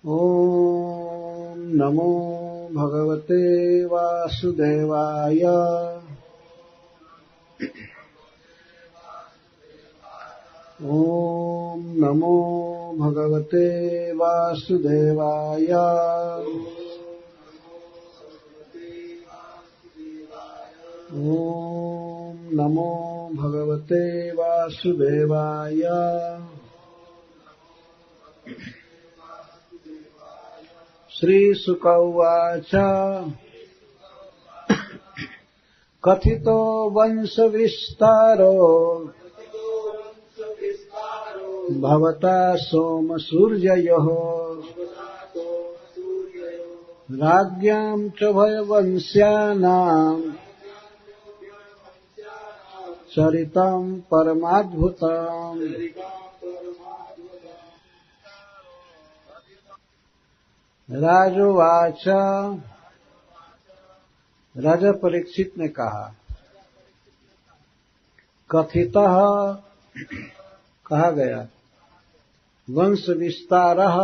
ॐ नमो भगवते वासुदेवाय। ॐ नमो भगवते वासुदेवाय। ॐ नमो भगवते वासुदेवाय। श्रीशुक उवाच कथितो वंशविस्तारो भवता सोमसूर्ययोः राज्ञां च भयवंश्यानाम् चरितं परमाद्भुतम्। राजोवाच राजा परीक्षित ने कहा कथितः कहा गया वंश विस्तारः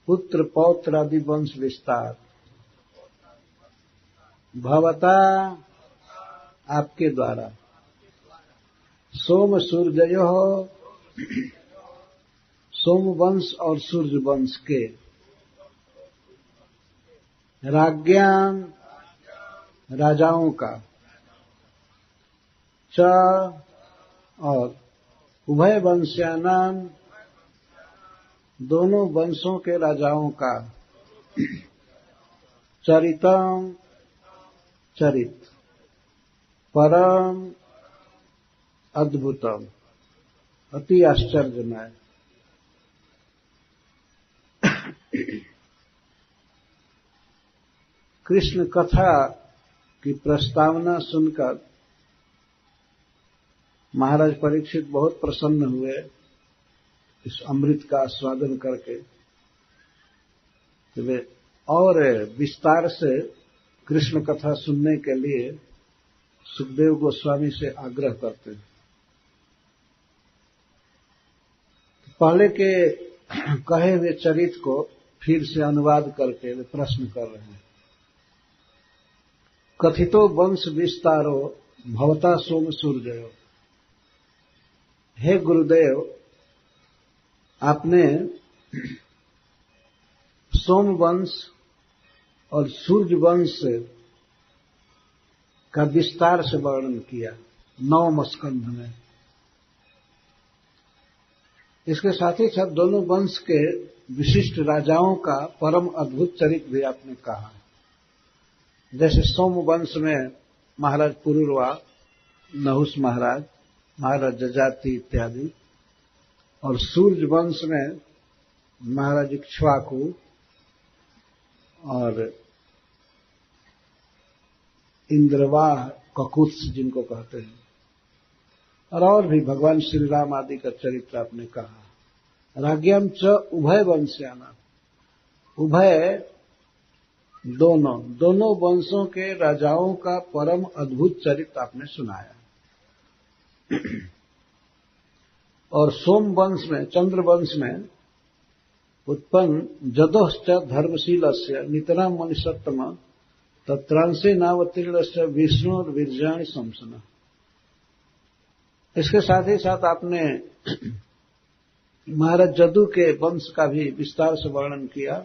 पुत्र पौत्र आदि वंश विस्तार भवता आपके द्वारा सोम सूर्ययोः सोम वंश और सूर्य वंश के राज्ञां राजाओं का च और उभय वंश्यानां दोनों वंशों के राजाओं का चरितम चरित परम अद्भुतम अति आश्चर्यमय। कृष्ण कथा की प्रस्तावना सुनकर महाराज परीक्षित बहुत प्रसन्न हुए। इस अमृत का आस्वादन करके वे और विस्तार से कृष्ण कथा सुनने के लिए सुखदेव गोस्वामी से आग्रह करते हैं। पहले के कहे हुए चरित्र को फिर से अनुवाद करके वे प्रश्न कर रहे हैं। कथितो वंश विस्तारो भवता सोम सूर्ययो। हे गुरुदेव, आपने सोम वंश और सूर्य वंश का विस्तार से वर्णन किया 9 स्कंध में। इसके साथ ही साथ दोनों वंश के विशिष्ट राजाओं का परम अद्भुत चरित्र भी आपने कहा। जैसे सोम वंश में महाराज पुरुरवा, नहुष महाराज, महाराज जजाति इत्यादि, और सूर्य वंश में महाराज इक्ष्वाकु और इंद्रवाह ककुत्स जिनको कहते हैं, और भी भगवान श्री राम आदि का चरित्र आपने कहा। राज्ञां च उभय वंश्यानां, उभय दोनों वंशों के राजाओं का परम अद्भुत चरित्र आपने सुनाया। और सोम वंश में, चंद्र वंश में उत्पन्न जदोश्च धर्मशीलस्य नितरां मनुष्योत्तम तत्रांसे नावतीर्णस्य विष्णुर्वीर्याणि संसना। इसके साथ ही साथ आपने महाराज जदु के वंश का भी विस्तार से वर्णन किया।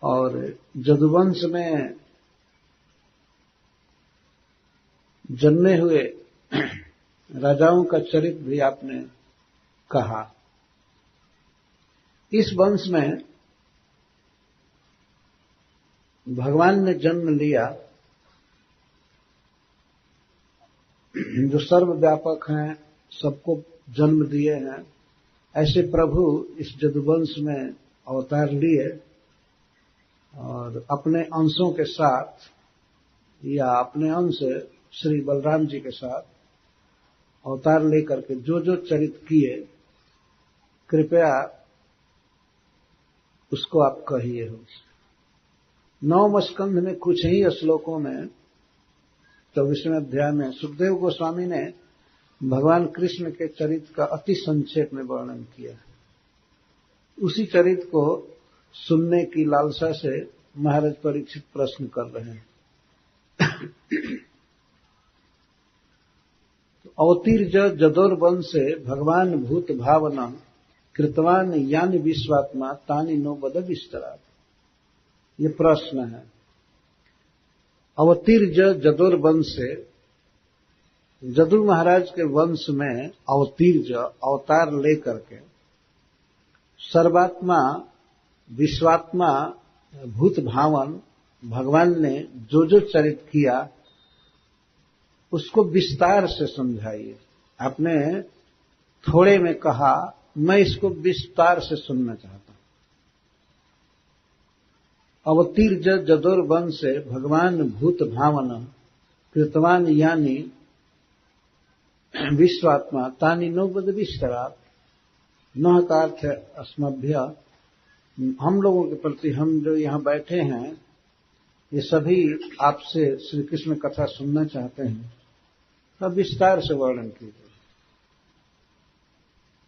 और जदुवंश में जन्मे हुए राजाओं का चरित्र भी आपने कहा। इस वंश में भगवान ने जन्म लिया, जो सर्वव्यापक हैं, सबको जन्म दिए हैं। ऐसे प्रभु इस जदुवंश में अवतार लिए और अपने अंशों के साथ या अपने अंश श्री बलराम जी के साथ अवतार लेकर के जो जो चरित्र किए, कृपया उसको आप कहिए हो। 9 स्कंध में कुछ ही श्लोकों में 24वें अध्याय में सुखदेव गोस्वामी ने भगवान कृष्ण के चरित्र का अति संक्षेप में वर्णन किया है। उसी चरित्र को सुनने की लालसा से महाराज परीक्षित प्रश्न कर रहे हैं। अवतीर्ज जदोर्वंशे भगवान भूत भावना कृतवान यानि विश्वात्मा तानि नो वद विस्तरात्। ये प्रश्न है। अवतीर्ज जदोर्वंशे, जदु महाराज के वंश में अवतीर्ज अवतार लेकर के सर्वात्मा विश्वात्मा भूत भावन भगवान ने जो जो चरित किया उसको विस्तार से समझाइए। आपने थोड़े में कहा, मैं इसको विस्तार से सुनना चाहता हूं। अवतीर्ज जदोर्वंशे भगवान भूत भावन कृतवान यानि विश्वात्मा तानि नो वद विस्तरात्। न का अर्थ है अस्मभ्य, हम लोगों के प्रति, हम जो यहां बैठे हैं ये सभी आपसे श्री कृष्ण कथा सुनना चाहते हैं, तब विस्तार से वर्णन कीजिए।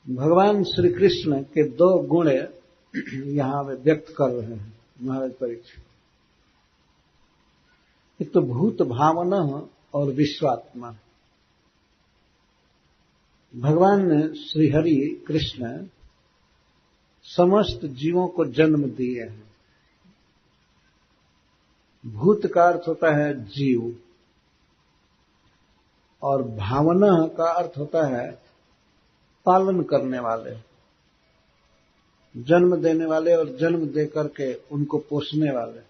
भगवान श्री कृष्ण के दो गुण यहां वे व्यक्त कर रहे हैं महाराज परीक्षित। एक तो भूत भावना और विश्वात्मा। भगवान श्रीहरि कृष्ण समस्त जीवों को जन्म दिए हैं। भूत का अर्थ होता है जीव और भावना का अर्थ होता है पालन करने वाले, जन्म देने वाले और जन्म दे करके उनको पोषने वाले।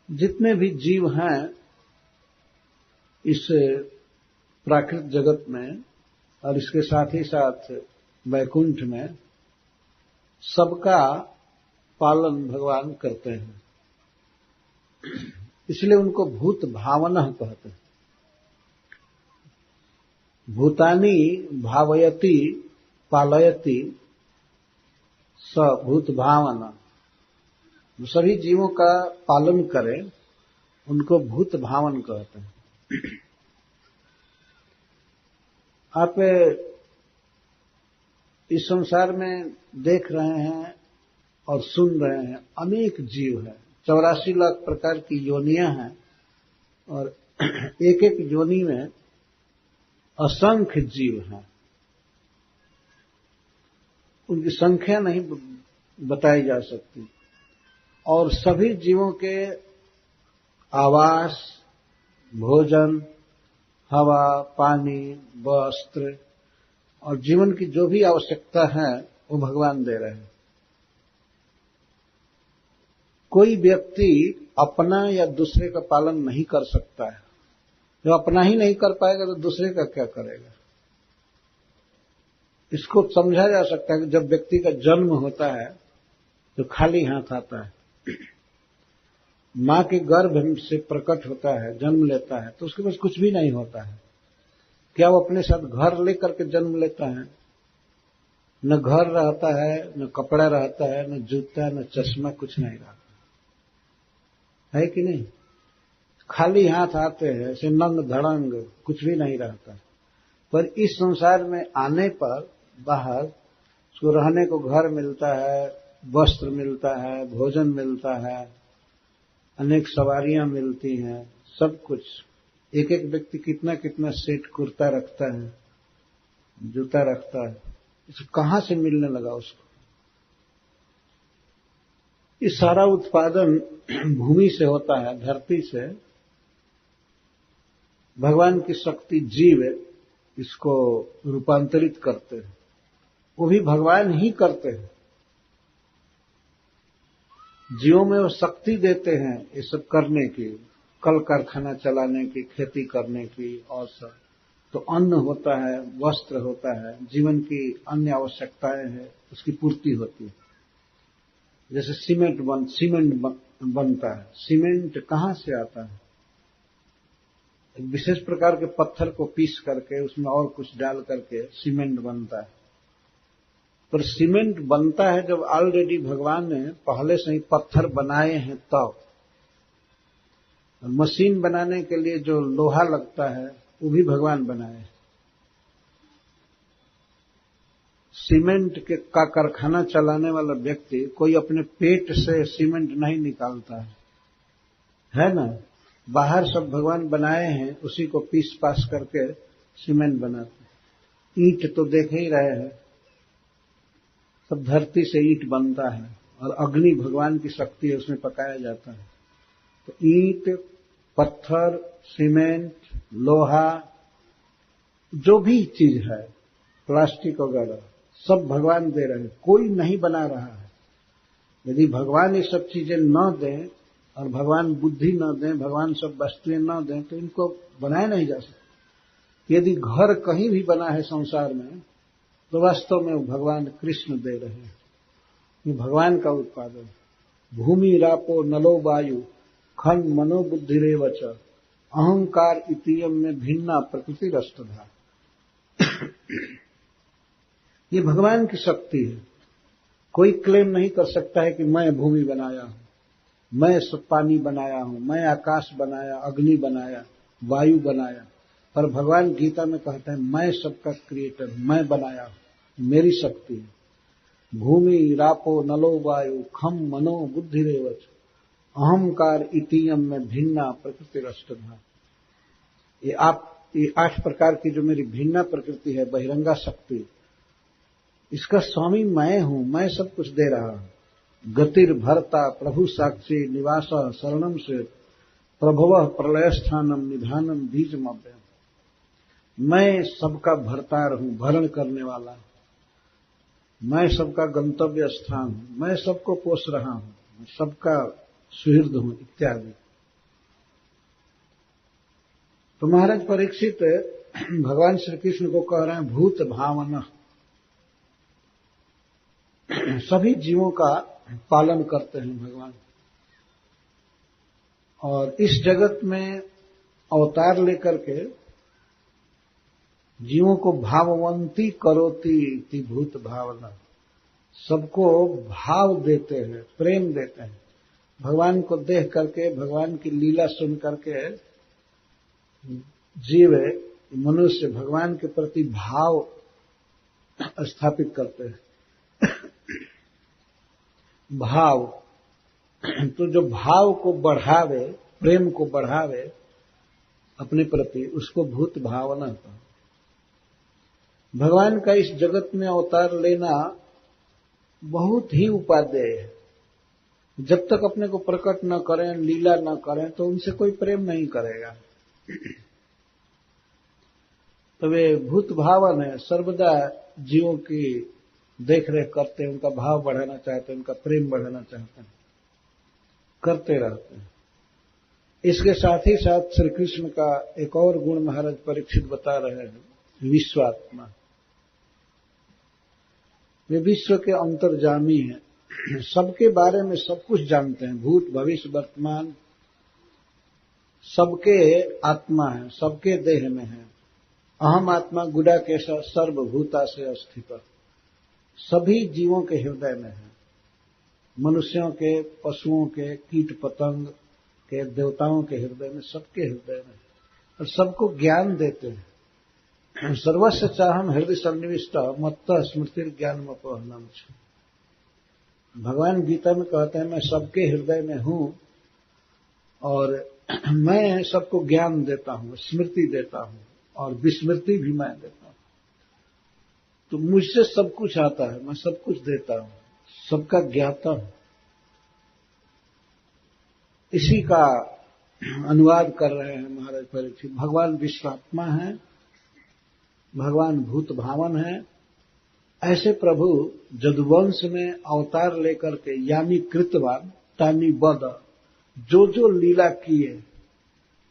जितने भी जीव हैं इस प्राकृत जगत में और इसके साथ ही साथ वैकुंठ में, सबका पालन भगवान करते हैं। इसलिए उनको भूत भावना कहते हैं। भूतानि भावयति पालयति स भूत भावना। सभी जीवों का पालन करें उनको भूत भावन कहते हैं। आप इस संसार में देख रहे हैं और सुन रहे हैं, अनेक जीव हैं, 84 लाख प्रकार की योनियां हैं और एक एक योनि में असंख्य जीव हैं। उनकी संख्या नहीं बताई जा सकती। और सभी जीवों के आवास, भोजन, हवा, पानी, वस्त्र और जीवन की जो भी आवश्यकता है वो भगवान दे रहे हैं। कोई व्यक्ति अपना या दूसरे का पालन नहीं कर सकता है। जो अपना ही नहीं कर पाएगा तो दूसरे का क्या करेगा। इसको समझा जा सकता है कि जब व्यक्ति का जन्म होता है तो खाली हाथ आता है, मां के गर्भ से प्रकट होता है, जन्म लेता है, तो उसके पास कुछ भी नहीं होता है। क्या वो अपने साथ घर लेकर के जन्म लेता है? न घर रहता है, न कपड़ा रहता है, न जूता, न चश्मा, कुछ नहीं रहता है कि नहीं। खाली हाथ आते हैं, ऐसे नंग धड़ंग, कुछ भी नहीं रहता। पर इस संसार में आने पर बाहर उसको रहने को घर मिलता है, वस्त्र मिलता है, भोजन मिलता है, अनेक सवारियां मिलती हैं, सब कुछ। एक एक व्यक्ति कितना कितना सेट कुर्ता रखता है, जूता रखता है, इसको कहां से मिलने लगा उसको। ये सारा उत्पादन भूमि से होता है, धरती से। भगवान की शक्ति जीव इसको रूपांतरित करते हैं, वो भी भगवान ही करते हैं। जीवों में वो शक्ति देते हैं ये सब करने की, कल कारखाना चलाने की, खेती करने की और सब। तो अन्न होता है, वस्त्र होता है, जीवन की अन्य आवश्यकताएं हैं, उसकी पूर्ति होती है। जैसे सीमेंट बनता है। सीमेंट कहां से आता है? एक विशेष प्रकार के पत्थर को पीस करके उसमें और कुछ डाल करके सीमेंट बनता है। पर सीमेंट बनता है जब ऑलरेडी भगवान ने पहले से ही पत्थर बनाए हैं तब। मशीन बनाने के लिए जो लोहा लगता है वो भी भगवान बनाए। सीमेंट का कारखाना चलाने वाला व्यक्ति कोई अपने पेट से सीमेंट नहीं निकालता है ना। बाहर सब भगवान बनाए हैं, उसी को पीस पास करके सीमेंट बनाते हैं। ईंट तो देख ही रहे हैं, सब धरती से ईंट बनता है और अग्नि भगवान की शक्ति है, उसमें पकाया जाता है। तो ईंट, पत्थर, सीमेंट, लोहा, जो भी चीज है, प्लास्टिक वगैरह, सब भगवान दे रहे हैं, कोई नहीं बना रहा है। यदि भगवान ये सब चीजें न दें और भगवान बुद्धि न दें, भगवान सब वस्तुएं न दें, तो इनको बनाया नहीं जा सकता। यदि घर कहीं भी बना है संसार में, तो वास्तव में भगवान कृष्ण दे रहे हैं, ये भगवान का उत्पादन। भूमि रापो नलो वायु खन मनोबुद्धिरेव च अहंकार इतियम में भिन्ना प्रकृति रष्टधा। ये भगवान की शक्ति है। कोई क्लेम नहीं कर सकता है कि मैं भूमि बनाया हूं, मैं सब पानी बनाया हूं, मैं आकाश बनाया, अग्नि बनाया, वायु बनाया। पर भगवान गीता में कहते हैं मैं सबका क्रिएटर, मैं बनाया हूं, मेरी शक्ति है। भूमि रापो नलो वायु खम मनो बुद्धिरेव च अहंकार इतियम में भिन्ना प्रकृति रष्टधा। ये 8 प्रकार की जो मेरी भिन्ना प्रकृति है, बहिरंगा शक्ति, इसका स्वामी मैं हूं, मैं सब कुछ दे रहा हूं। गतिर भरता प्रभु साक्षी निवास शरणम से प्रभव प्रलय स्थानम निधानम बीजमव्यम। मैं सबका भरतार हूं, भरण करने वाला, मैं सबका गंतव्य स्थान हूं, मैं सबको पोष रहा हूं, सबका सुहृद हूं इत्यादि। तो महाराज परीक्षित भगवान श्री कृष्ण को कह रहे हैं भूत भावना, सभी जीवों का पालन करते हैं भगवान। और इस जगत में अवतार लेकर के जीवों को भाववंती करोति इति भूत भावना, सबको भाव देते हैं, प्रेम देते हैं। भगवान को देख करके, भगवान की लीला सुन करके जीव मनुष्य भगवान के प्रति भाव स्थापित करते हैं। भाव, तो जो भाव को बढ़ावे, प्रेम को बढ़ावे अपने प्रति, उसको भूत भावना का। भगवान का इस जगत में अवतार लेना बहुत ही उपादेय है। जब तक अपने को प्रकट न करें, लीला न करें, तो उनसे कोई प्रेम नहीं करेगा। तो वे भूत भावन है, सर्वदा जीवों की देख रेख करते हैं, उनका भाव बढ़ाना चाहते हैं, उनका प्रेम बढ़ाना चाहते हैं, करते रहते हैं। इसके साथ ही साथ श्री कृष्ण का एक और गुण महाराज परीक्षित बता रहे हैं, विश्वात्मा। वे विश्व के अंतर्जामी हैं, सबके बारे में सब कुछ जानते हैं, भूत भविष्य वर्तमान, सबके आत्मा है, सबके देह में है। अहम आत्मा गुडाकेश सर्वभूता से अस्थित, सभी जीवों के हृदय में है, मनुष्यों के, पशुओं के, कीट पतंग के, देवताओं के हृदय में, सबके हृदय में, और सबको ज्ञान देते हैं। सर्वस्व चाहम हृदय सन्निविष्ट मत्तः स्मृति ज्ञानम अपहरणम। भगवान गीता में कहते हैं मैं सबके हृदय में हूं और मैं सबको ज्ञान देता हूं, स्मृति देता हूं और विस्मृति भी मैं देता हूं। तो मुझसे सब कुछ आता है, मैं सब कुछ देता हूं, सबका ज्ञाता हूं। इसी का अनुवाद कर रहे हैं महाराज परीक्षित। भगवान विश्वात्मा है, भगवान भूत भावन है। ऐसे प्रभु जदुवंश में अवतार लेकर के यानी कृतवान तानी बद, जो जो लीला किए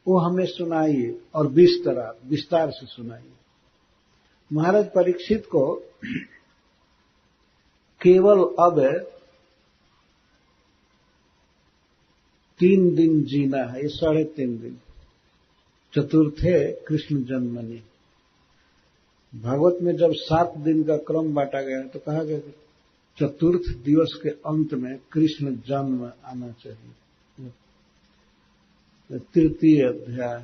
वो हमें सुनाइए और विस्तार से सुनाइए। महाराज परीक्षित को केवल अब 3 दिन जीना है, ये 3.5 दिन। चतुर्थे कृष्ण जन्मनि। भागवत में जब 7 दिन का क्रम बांटा गया है तो कहा गया कि चतुर्थ दिवस के अंत में कृष्ण जन्म आना चाहिए। 3य अध्याय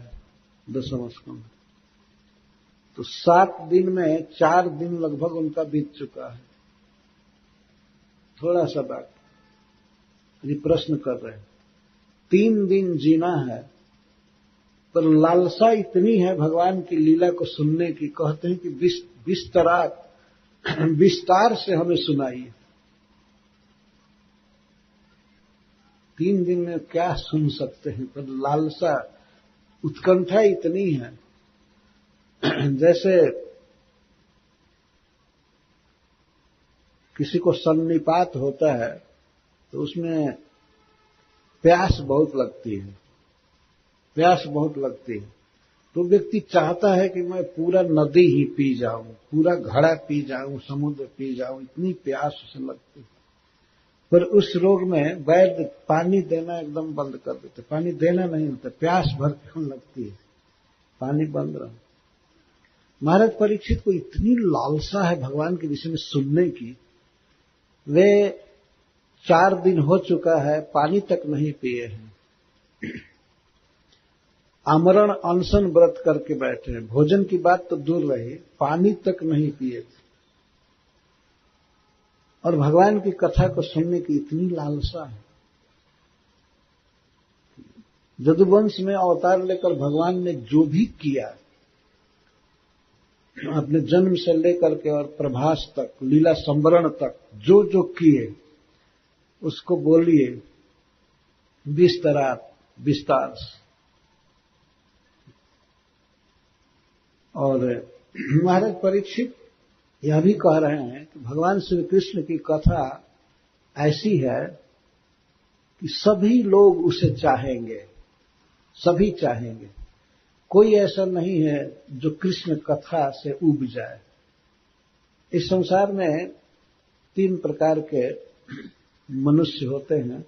10वां स्कंद। तो 7 दिन में 4 दिन लगभग उनका बीत चुका है। थोड़ा सा बात ये प्रश्न कर रहे हैं, 3 दिन जीना है, पर लालसा इतनी है भगवान की लीला को सुनने की, कहते हैं कि विस्तार से हमें सुनाइए। 3 दिन में क्या सुन सकते हैं, पर लालसा उत्कंठा इतनी है। जैसे किसी को सन्निपात होता है तो उसमें प्यास बहुत लगती है, तो व्यक्ति चाहता है कि मैं पूरा नदी ही पी जाऊं, पूरा घड़ा पी जाऊं, समुद्र पी जाऊं, इतनी प्यास उसे लगती है। पर उस रोग में वैद्य पानी देना एकदम बंद कर देते, पानी देना नहीं होता, प्यास भर क्यों लगती है, पानी बंद रहा। महाराज परीक्षित को इतनी लालसा है भगवान के विषय में सुनने की, वे 4 दिन हो चुका है, पानी तक नहीं पिए हैं, आमरण अनशन व्रत करके बैठे हैं, भोजन की बात तो दूर रही, पानी तक नहीं पिए थे, और भगवान की कथा को सुनने की इतनी लालसा है। यदुवंश में अवतार लेकर भगवान ने जो भी किया, अपने जन्म से लेकर के और प्रभास तक, लीला संवरण तक जो जो किए, उसको बोलिए विस्तार से। और महाराज परीक्षित यह भी कह रहे हैं कि भगवान श्री कृष्ण की कथा ऐसी है कि सभी लोग उसे चाहेंगे, सभी चाहेंगे, कोई ऐसा नहीं है जो कृष्ण कथा से उब जाए। इस संसार में 3 प्रकार के मनुष्य होते हैं,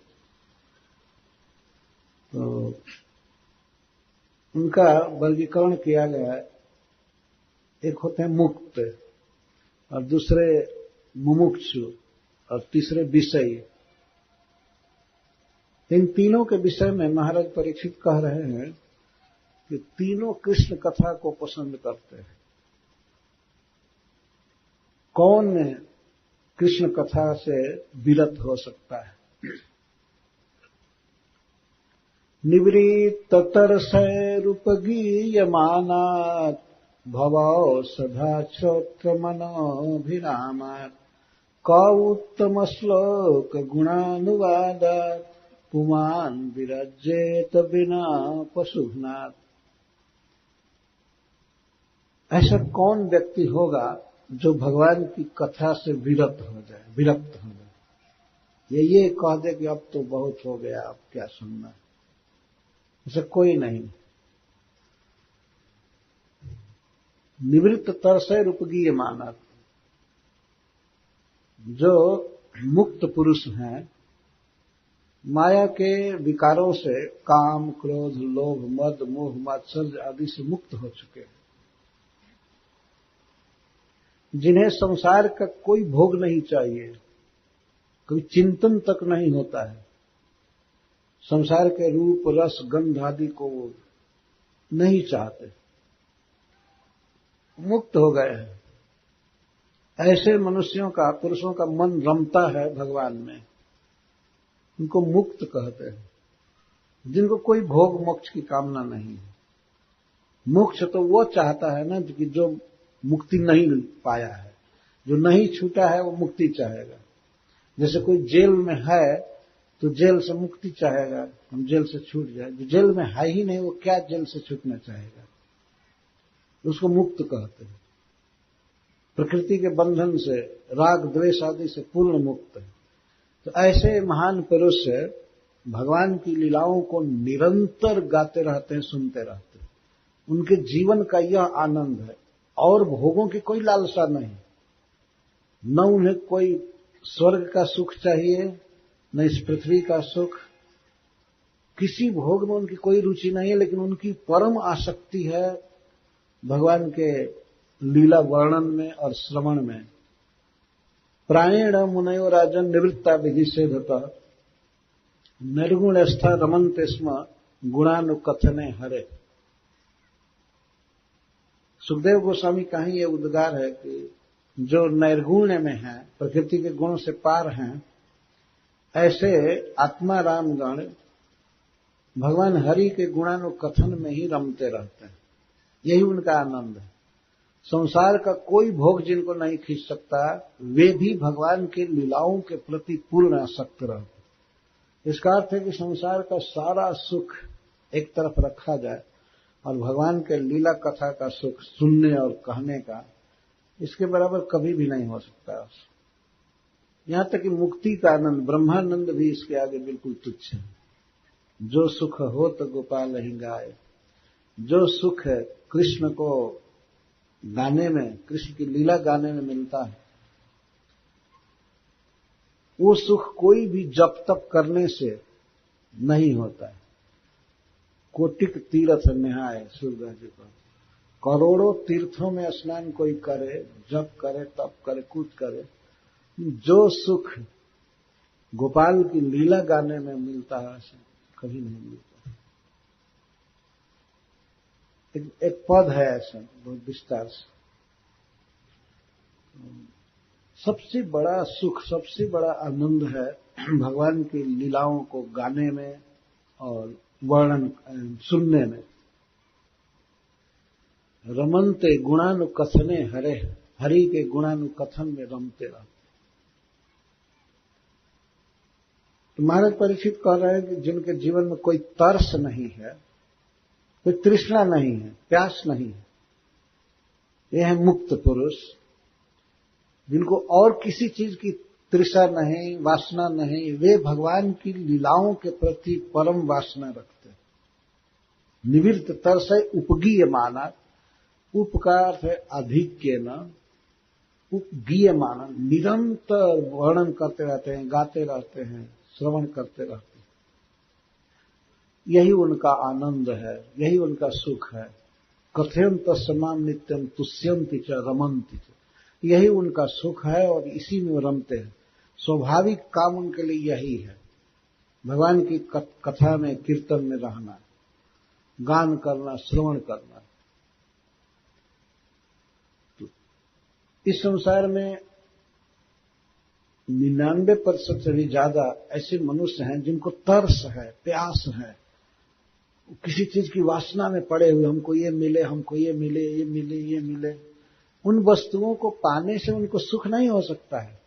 तो उनका वर्गीकरण किया गया है। एक होते हैं मुक्त, और दूसरे मुमुक्षु, और तीसरे विषयी। इन तीनों के विषय में महाराज परीक्षित कह रहे हैं कि तीनों कृष्ण कथा को पसंद करते हैं। कौन कृष्ण कथा से विरत हो सकता है? निवृत्त तरसैरुपगीयमानात् भवौ सदा श्रोत्र मनोभिरामात् क उत्तम श्लोक गुणानुवादात् पुमान् विरज्येत बिना पशुघ्नात्। ऐसा कौन व्यक्ति होगा जो भगवान की कथा से विरक्त हो जाए, ये कह दे कि अब तो बहुत हो गया, अब क्या सुनना है, ऐसा कोई नहीं। निवृत्त तरसैर उपगीयमानात्, जो मुक्त पुरुष हैं, माया के विकारों से, काम, क्रोध, लोभ, मद, मोह, मात्सर्य आदि से मुक्त हो चुके हैं, जिन्हें संसार का कोई भोग नहीं चाहिए, कोई चिंतन तक नहीं होता है, संसार के रूप, रस, गंध आदि को नहीं चाहते, मुक्त हो गए हैं। ऐसे मनुष्यों का, पुरुषों का मन रमता है भगवान में, उनको मुक्त कहते हैं, जिनको कोई भोग मोक्ष की कामना नहीं है। मोक्ष तो वो चाहता है ना कि जो मुक्ति नहीं पाया है, जो नहीं छूटा है, वो मुक्ति चाहेगा। जैसे कोई जेल में है तो जेल से मुक्ति चाहेगा, हम जेल से छूट जाए। जो जेल में है ही नहीं, वो क्या जेल से छूटना चाहेगा? उसको मुक्त कहते हैं। प्रकृति के बंधन से, राग द्वेष आदि से पूर्ण मुक्त है। तो ऐसे महान पुरुष भगवान की लीलाओं को निरंतर गाते रहते हैं, सुनते रहते हैं। उनके जीवन का यह आनंद है, और भोगों की कोई लालसा नहीं। न उन्हें कोई स्वर्ग का सुख चाहिए, न इस पृथ्वी का सुख, किसी भोग में उनकी कोई रुचि नहीं है, लेकिन उनकी परम आसक्ति है भगवान के लीला वर्णन में और श्रवण में। प्राणेण मुनयो राजन निवृत्ता विधि सेधतः निर्गुणस्था रमन्ते स्म गुणानुकथने हरे। सुखदेव गोस्वामी का ही ये उद्गार है कि जो नैर्गुण्य में है, प्रकृति के गुणों से पार हैं, ऐसे आत्मा रामगण भगवान हरि के गुणानुकथन में ही रमते रहते हैं। यही उनका आनंद है। संसार का कोई भोग जिनको नहीं खींच सकता, वे भी भगवान के लीलाओं के प्रति पूर्ण आसक्त रहते। इसका अर्थ है कि संसार का सारा सुख एक तरफ रखा जाए और भगवान के लीला कथा का सुख सुनने और कहने का, इसके बराबर कभी भी नहीं हो सकता। यहां तक कि मुक्ति का आनंद, ब्रह्मानंद भी इसके आगे बिल्कुल तुच्छ है। जो सुख हो तो गोपाल ही गाए। जो सुख है कृष्ण को गाने में, कृष्ण की लीला गाने में मिलता है, वो सुख कोई भी जप तप करने से नहीं होता है। कोटिक तीर्थ नहाए, सूरदास जी को, करोड़ों तीर्थों में स्नान कोई करे, जप करे, तप करे, कुछ करे, जो सुख गोपाल की लीला गाने में मिलता है कभी नहीं मिलता। एक पद है ऐसा बहुत विस्तार से, सबसे बड़ा सुख, सबसे बड़ा आनंद है भगवान की लीलाओं को गाने में और वर्णन सुनने में। रमनते गुणानुकथने हरे, हरि के गुणानुकथन में रमते रहते। तो महाराज परीक्षित कह रहे हैं कि जिनके जीवन में कोई तरस नहीं है, कोई तृष्णा नहीं है, प्यास नहीं है, ये है मुक्त पुरुष, जिनको और किसी चीज की तृषा नहीं, वासना नहीं, वे भगवान की लीलाओं के प्रति परम वासना रखते हैं। निवृत्त तरस है उपगीय माना, उपकार है अधिक्य न, उपगीय माना, निरंतर वर्णन करते रहते हैं, गाते रहते हैं, श्रवण करते रहते हैं। यही उनका आनंद है, यही उनका सुख है। कथयंत समाम नित्यम तुष्यंति च रमंति च, यही उनका सुख है और इसी में रमते हैं। स्वाभाविक काम उनके लिए यही है, भगवान की कथा में, कीर्तन में रहना, गान करना, श्रवण करना। तो इस संसार में 99% से भी ज्यादा ऐसे मनुष्य हैं जिनको तरस है, प्यास है, किसी चीज की वासना में पड़े हुए, हमको ये मिले, हमको ये मिले, ये मिले, ये मिले। उन वस्तुओं को पाने से उनको सुख नहीं हो सकता है,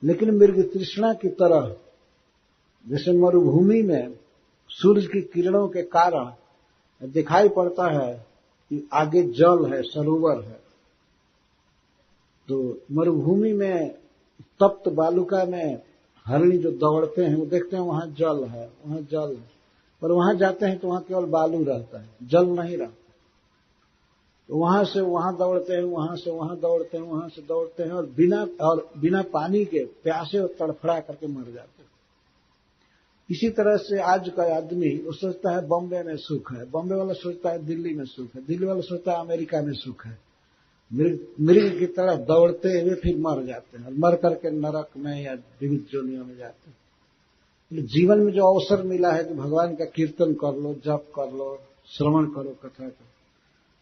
लेकिन मृग तृष्णा की तरह, जैसे मरुभूमि में सूरज की किरणों के कारण दिखाई पड़ता है कि आगे जल है, सरोवर है, तो मरुभूमि में तप्त बालुका में हरिणी जो दौड़ते हैं, वो देखते हैं वहां जल है, वहां जल है, पर वहां जाते हैं तो वहां केवल बालू रहता है, जल नहीं रहता। तो वहां से वहां दौड़ते हैं, वहां से वहां दौड़ते हैं, वहां से दौड़ते हैं, और बिना पानी के प्यासे और तड़फड़ा करके मर जाते हैं। इसी तरह से आज का आदमी वो सोचता है बॉम्बे में सुख है, बॉम्बे वाला सोचता है दिल्ली में सुख है, दिल्ली वाला सोचता है अमेरिका में सुख है। मृग की तरह दौड़ते हुए फिर मर जाते हैं, और मर करके नरक में या विविध जोनियों में जाते हैं। जीवन में जो अवसर मिला है कि भगवान का कीर्तन कर लो, जप कर लो, श्रवण करो, कथा करो,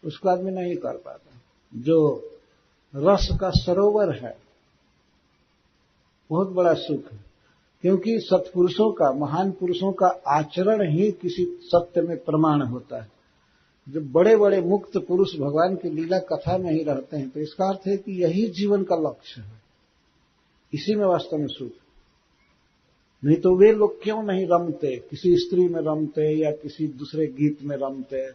उसको आदमी नहीं कर पाता। जो रस का सरोवर है, बहुत बड़ा सुख है, क्योंकि सत्पुरुषों का, महान पुरुषों का आचरण ही किसी सत्य में प्रमाण होता है। जब बड़े बड़े मुक्त पुरुष भगवान की लीला कथा में ही रहते हैं, तो इसका अर्थ है कि यही जीवन का लक्ष्य है, इसी में वास्तव में सुख। नहीं तो वे लोग क्यों नहीं रमते, किसी स्त्री में रमते या किसी दूसरे गीत में रमते,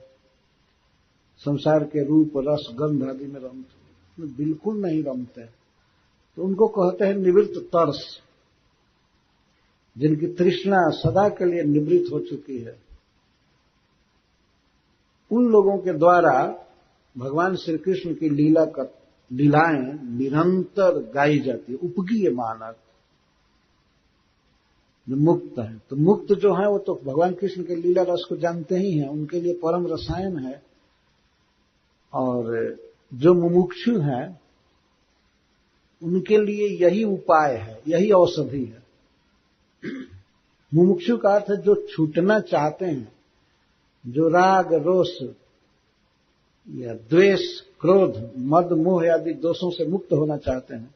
संसार के रूप रस गंध आदि में रमते, बिल्कुल नहीं रमते। तो उनको कहते हैं निवृत्त तरस, जिनकी तृष्णा सदा के लिए निवृत्त हो चुकी है। उन लोगों के द्वारा भगवान श्री कृष्ण की लीलाएं निरंतर गाई जाती है। उपगीय मानक जो मुक्त है, तो मुक्त जो है वो तो भगवान कृष्ण के लीला रस को जानते ही हैं, उनके लिए परम रसायन है। और जो मुमुक्षु हैं उनके लिए यही उपाय है, यही औषधि है। मुमुक्षु का अर्थ है जो छूटना चाहते हैं, जो राग रोष या द्वेष क्रोध, मद, मोह आदि दोषों से मुक्त होना चाहते हैं,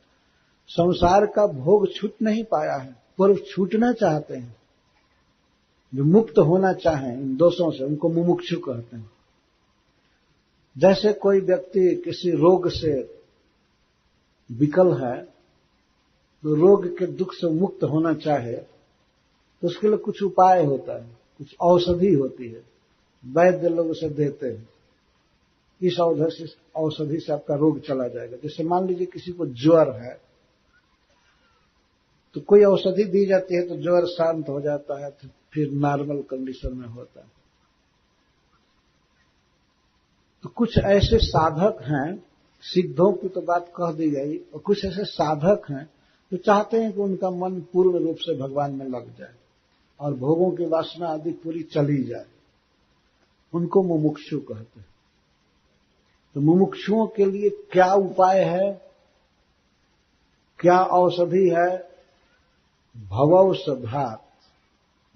संसार का भोग छूट नहीं पाया है पर छूटना चाहते हैं, जो मुक्त होना चाहें इन दोषों से, उनको मुमुक्षु कहते हैं। जैसे कोई व्यक्ति किसी रोग से विकल है, तो रोग के दुख से मुक्त होना चाहे तो उसके लिए कुछ उपाय होता है, कुछ औषधि होती है, वैद्य लोग उसे देते हैं, इस औषधि से आपका रोग चला जाएगा। जैसे मान लीजिए किसी को ज्वर है तो कोई औषधि दी जाती है तो ज्वर शांत हो जाता है, तो फिर नॉर्मल कंडीशन में होता है। तो कुछ ऐसे साधक हैं, सिद्धों की तो बात कह दी गई, और कुछ ऐसे साधक हैं जो चाहते हैं कि उनका मन पूर्ण रूप से भगवान में लग जाए और भोगों की वासना आदि पूरी चली जाए, उनको मुमुक्षु कहते हैं। तो मुमुक्षुओं के लिए क्या उपाय है, क्या औषधि है? भवौषधात्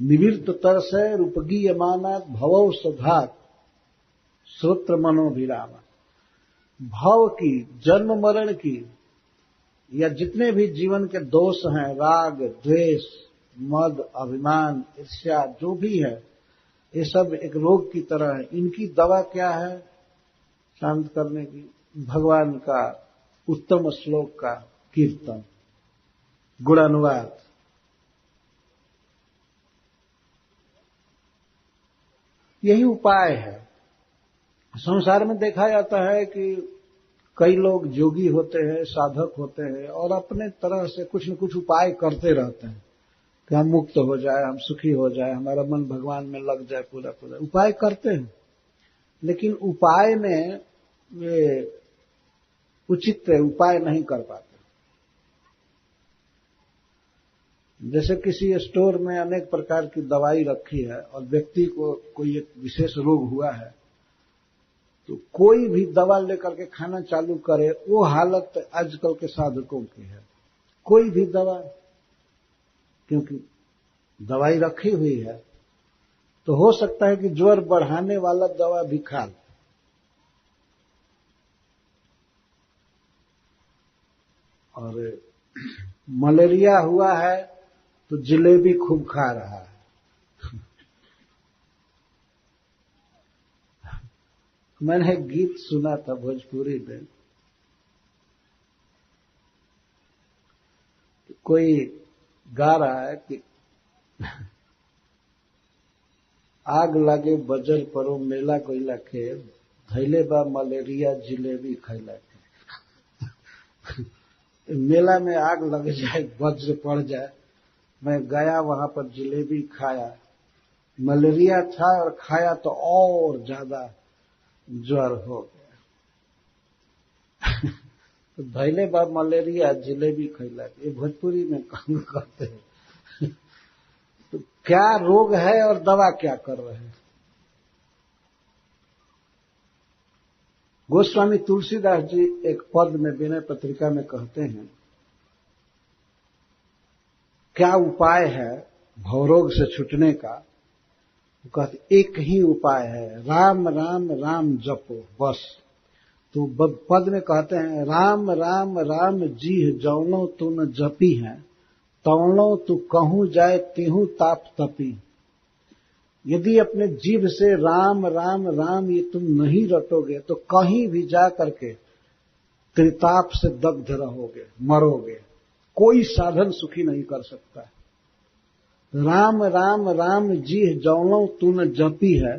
निवृत्त तरसे रूपगीयमानात् भवौषधात् श्रोत्र मनोभिराम। भव की, जन्म मरण की, या जितने भी जीवन के दोष हैं, राग, द्वेष, मद, अभिमान, ईर्ष्या, जो भी है, ये सब एक रोग की तरह है। इनकी दवा क्या है शांत करने की? भगवान का उत्तम श्लोक का कीर्तन, गुणानुवाद। यही उपाय है। संसार में देखा जाता है कि कई लोग योगी होते हैं, साधक होते हैं, और अपने तरह से कुछ न कुछ उपाय करते रहते हैं कि हम मुक्त हो जाए, हम सुखी हो जाए, हमारा मन भगवान में लग जाए, पूरा पूरा उपाय करते हैं। लेकिन उपाय में वे उचित उपाय नहीं कर पाते। जैसे किसी स्टोर में अनेक प्रकार की दवाई रखी है और व्यक्ति को कोई एक विशेष रोग हुआ है, तो कोई भी दवा लेकर के खाना चालू करे, वो हालत आजकल के साधकों की है। कोई भी दवा, क्योंकि दवाई रखी हुई है, तो हो सकता है कि ज्वर बढ़ाने वाला दवा भी खा ले। और मलेरिया हुआ है तो जलेबी खूब खा रहा है। मैंने एक गीत सुना था भोजपुरी में, कोई गा रहा है कि आग लागे बजर परो मेला कोइला के, धैले बा मलेरिया जिलेबी खैला के। मेला में आग लग जाए, वज्र पड़ जाए, मैं गया वहां पर जिलेबी खाया, मलेरिया था और खाया तो और ज्यादा ज्वर हो गया। तो धैले बा मलेरिया जिलेबी खैला, ये भोजपुरी में कहते हैं। तो क्या रोग है और दवा क्या कर रहे हैं? गोस्वामी तुलसीदास जी एक पद में विनय पत्रिका में कहते हैं, क्या उपाय है भवरोग से छूटने का? वो कहते एक ही उपाय है, राम राम राम जपो, बस। तो पद में कहते हैं, राम राम राम जीह जौनो तू न जपी है, तौनो तू कहूं जाए तिहू ताप तपी। यदि अपने जीभ से राम राम राम ये तुम नहीं रटोगे तो कहीं भी जा करके त्रिताप से दग्ध रहोगे, मरोगे। कोई साधन सुखी नहीं कर सकता। राम राम राम जीह जौनो तू न जपी है,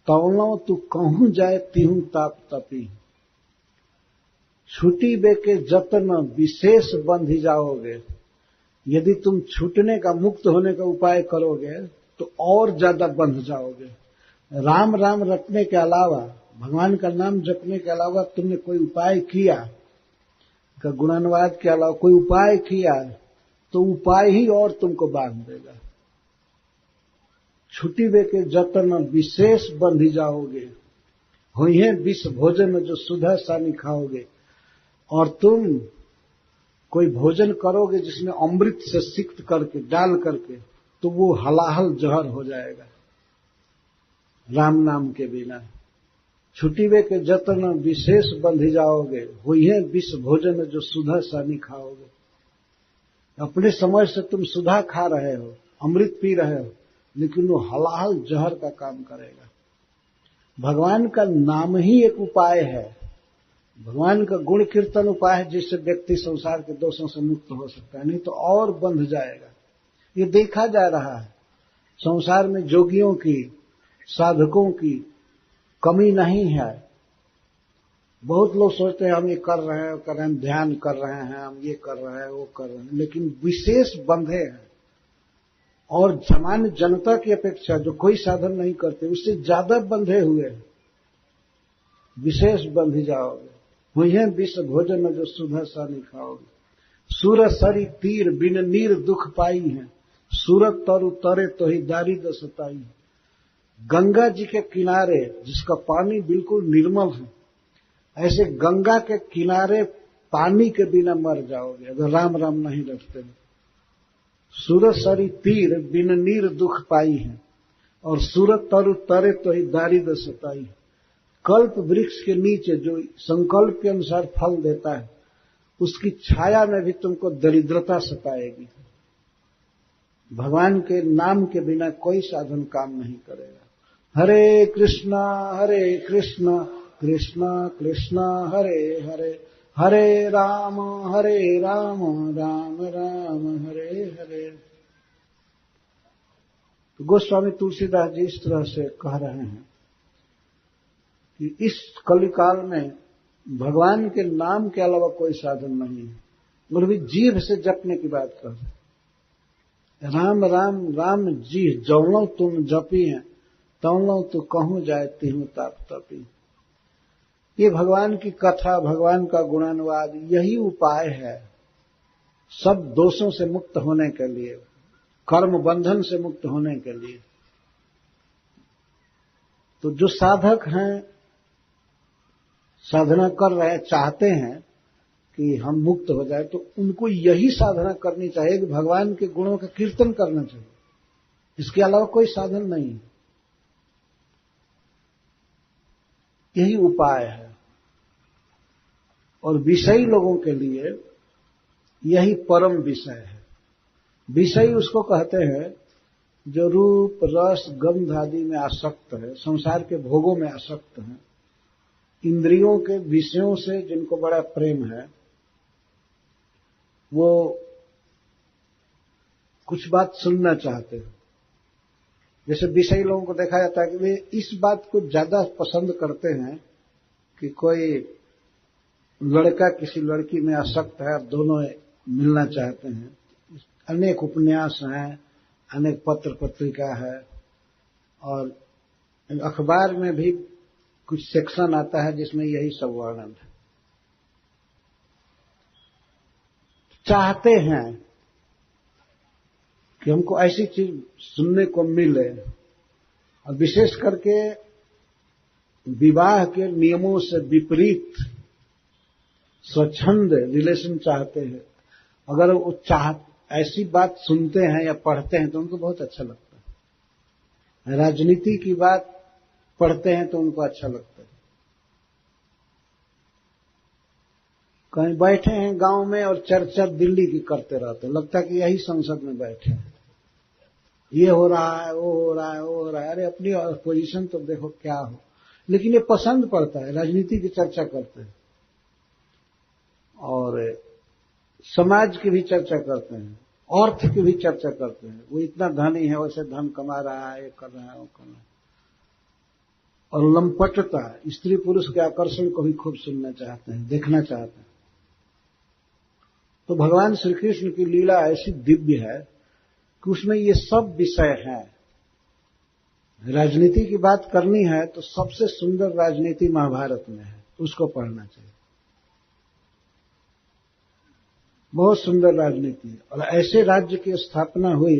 तौनो तू कहूं जाए तिहू ताप तपी। छूटी बे के जतन विशेष बंधी जाओगे। यदि तुम छूटने का, मुक्त होने का उपाय करोगे तो और ज्यादा बंध जाओगे। राम राम रटने के अलावा, भगवान का नाम जपने के अलावा तुमने कोई उपाय किया, का गुणानुवाद के अलावा कोई उपाय किया, तो उपाय ही और तुमको बांध देगा। छुट्टी वे के जतन विशेष बंधी जाओगे, हुई विष भोजन जो सुधा सानी खाओगे। और तुम कोई भोजन करोगे जिसमें अमृत से सिक्त करके, डाल करके, तो वो हलाहल जहर हो जाएगा राम नाम के बिना। छुटीवे के जतन विशेष बंधी जाओगे, हुई विष भोजन जो सुधा सानी खाओगे। अपने समय से तुम सुधा खा रहे हो, अमृत पी रहे हो, लेकिन वो हलाहल जहर का काम करेगा। भगवान का नाम ही एक उपाय है, भगवान का गुण कीर्तन उपाय है, जिससे व्यक्ति संसार के दोषों से मुक्त हो सकता है, नहीं तो और बंध जाएगा। ये देखा जा रहा है, संसार में जोगियों की, साधकों की कमी नहीं है। बहुत लोग सोचते हैं हम ये कर रहे हैं, ध्यान कर रहे हैं, हम ये कर रहे हैं, वो कर रहे हैं, लेकिन विशेष बंधे हैं। और सामान्य जनता की अपेक्षा जो कोई साधन नहीं करते, उससे ज्यादा बंधे हुए हैं। विशेष बंधी जाओगे, हुई विष भोजन जो सुधा सानी खाओगे। सूर सरी तीर बिन नीर दुख पाई है, सूरत तरु तरे तो ही दारिद्र सताई। गंगा जी के किनारे जिसका पानी बिल्कुल निर्मल है, ऐसे गंगा के किनारे पानी के बिना मर जाओगे अगर राम राम नहीं रटते। सूरत सरी तीर बिन नीर दुख पाई है, और सूरत तरु तरे तो ही दारिद्र सताई। कल्प वृक्ष के नीचे जो संकल्प के अनुसार फल देता है, उसकी छाया में भी तुमको दरिद्रता सताएगी। भगवान के नाम के बिना कोई साधन काम नहीं करेगा। हरे कृष्णा कृष्णा कृष्णा हरे हरे, हरे राम राम राम हरे हरे। तो गोस्वामी तुलसीदास जी इस तरह से कह रहे हैं कि इस कलिकाल में भगवान के नाम के अलावा कोई साधन नहीं है। और भी जीभ से जपने की बात कर रहे, राम राम राम जी जौलो तुम जपी हैं, तौलो तो कहूं जाए तिहु ताप तपी। ये भगवान की कथा, भगवान का गुणानुवाद, यही उपाय है सब दोषों से मुक्त होने के लिए, कर्म बंधन से मुक्त होने के लिए। तो जो साधक हैं, साधना कर रहे हैं, चाहते हैं कि हम मुक्त हो जाए, तो उनको यही साधना करनी चाहिए कि भगवान के गुणों का कीर्तन करना चाहिए। इसके अलावा कोई साधन नहीं है, यही उपाय है। और विषयी लोगों के लिए यही परम विषय है। विषयी उसको कहते हैं जो रूप रस गंध आदि में आसक्त है, संसार के भोगों में आसक्त है, इंद्रियों के विषयों से जिनको बड़ा प्रेम है। वो कुछ बात सुनना चाहते हैं। जैसे विषयी लोगों को देखा जाता है कि वे इस बात को ज्यादा पसंद करते हैं कि कोई लड़का किसी लड़की में आसक्त है और दोनों मिलना चाहते हैं। अनेक उपन्यास हैं, अनेक पत्र पत्रिका है, और अखबार में भी कुछ सेक्शन आता है जिसमें यही सब वर्णन है। चाहते हैं कि हमको ऐसी चीज सुनने को मिले, और विशेष करके विवाह के नियमों से विपरीत स्वच्छंद रिलेशन चाहते हैं। अगर वो ऐसी बात सुनते हैं या पढ़ते हैं तो उनको बहुत अच्छा लगता है। राजनीति की बात पढ़ते हैं तो उनको अच्छा लगता है। कहीं बैठे हैं गांव में और चर्चा दिल्ली की करते रहते हैं, लगता है कि यही संसद में बैठे हैं, ये हो रहा है, वो हो रहा है, वो हो रहा है। अरे अपनी पोजीशन तो देखो क्या हो। लेकिन ये पसंद पड़ता है, राजनीति की चर्चा करते हैं और समाज की भी चर्चा करते हैं, अर्थ की भी चर्चा करते हैं। वो इतना धनी है, वैसे धन कमा रहा है, ये कर रहा है, वो कर रहा है। और लंपटता, स्त्री पुरुष के आकर्षण को भी खूब सुनना चाहते हैं, देखना चाहते हैं। तो भगवान श्री कृष्ण की लीला ऐसी दिव्य है कि उसमें ये सब विषय हैं। राजनीति की बात करनी है तो सबसे सुंदर राजनीति महाभारत में है, उसको पढ़ना चाहिए। बहुत सुंदर राजनीति है। और ऐसे राज्य की स्थापना हुई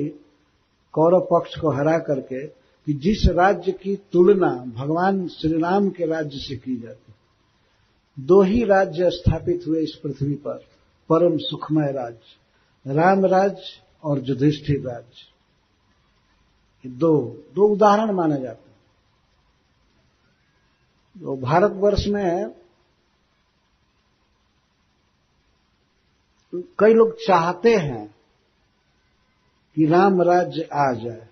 कौरव पक्ष को हरा करके कि जिस राज्य की तुलना भगवान श्री राम के राज्य से की जाती। दो ही राज्य स्थापित हुए इस पृथ्वी पर, परम सुखमय राज्य, राम राज्य और युधिष्ठिर राज्य। दो उदाहरण माने जाते हैं। तो भारतवर्ष में कई लोग चाहते हैं कि राम राज्य आ जाए,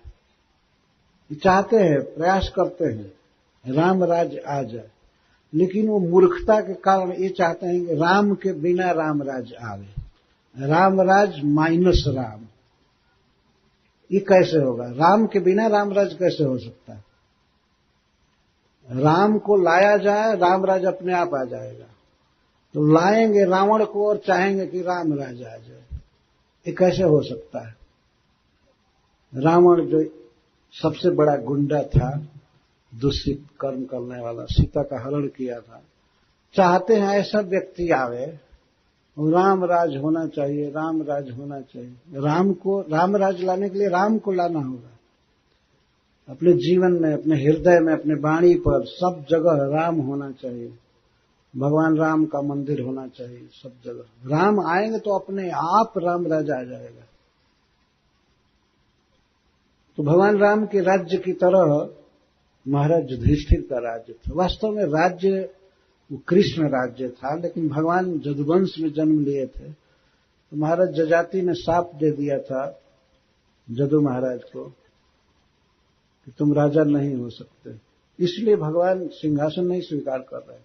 चाहते हैं, प्रयास करते हैं राम राज्य आ जाए, लेकिन वो मूर्खता के कारण ये चाहते हैं कि राम के बिना राम राज्य आवे, राम राज्य माइनस राम। ये कैसे होगा? राम के बिना राम राज्य कैसे हो सकता है? राम को लाया जाए, राम राज्य अपने आप आ जाएगा। तो लाएंगे रावण को और चाहेंगे कि राम राज्य आ जाए, ये कैसे हो सकता है? रावण जो सबसे बड़ा गुंडा था, दूषित कर्म करने वाला, सीता का हरण किया था, चाहते हैं ऐसा व्यक्ति आवे, राम राज होना चाहिए, राम राज होना चाहिए। राम राज लाने के लिए राम को लाना होगा। अपने जीवन में, अपने हृदय में, अपने वाणी पर सब जगह राम होना चाहिए। भगवान राम का मंदिर होना चाहिए सब जगह। राम आएंगे तो अपने आप राम राज आ जाएगा। तो भगवान राम के राज्य की तरह महाराज युधिष्ठिर का राज्य था। वास्तव में राज्य वो कृष्ण राज्य था, लेकिन भगवान यदुवंश में जन्म लिए थे तो महाराज जजाति ने शाप दे दिया था यदु महाराज को कि तुम राजा नहीं हो सकते। इसलिए भगवान सिंहासन नहीं स्वीकार कर रहे।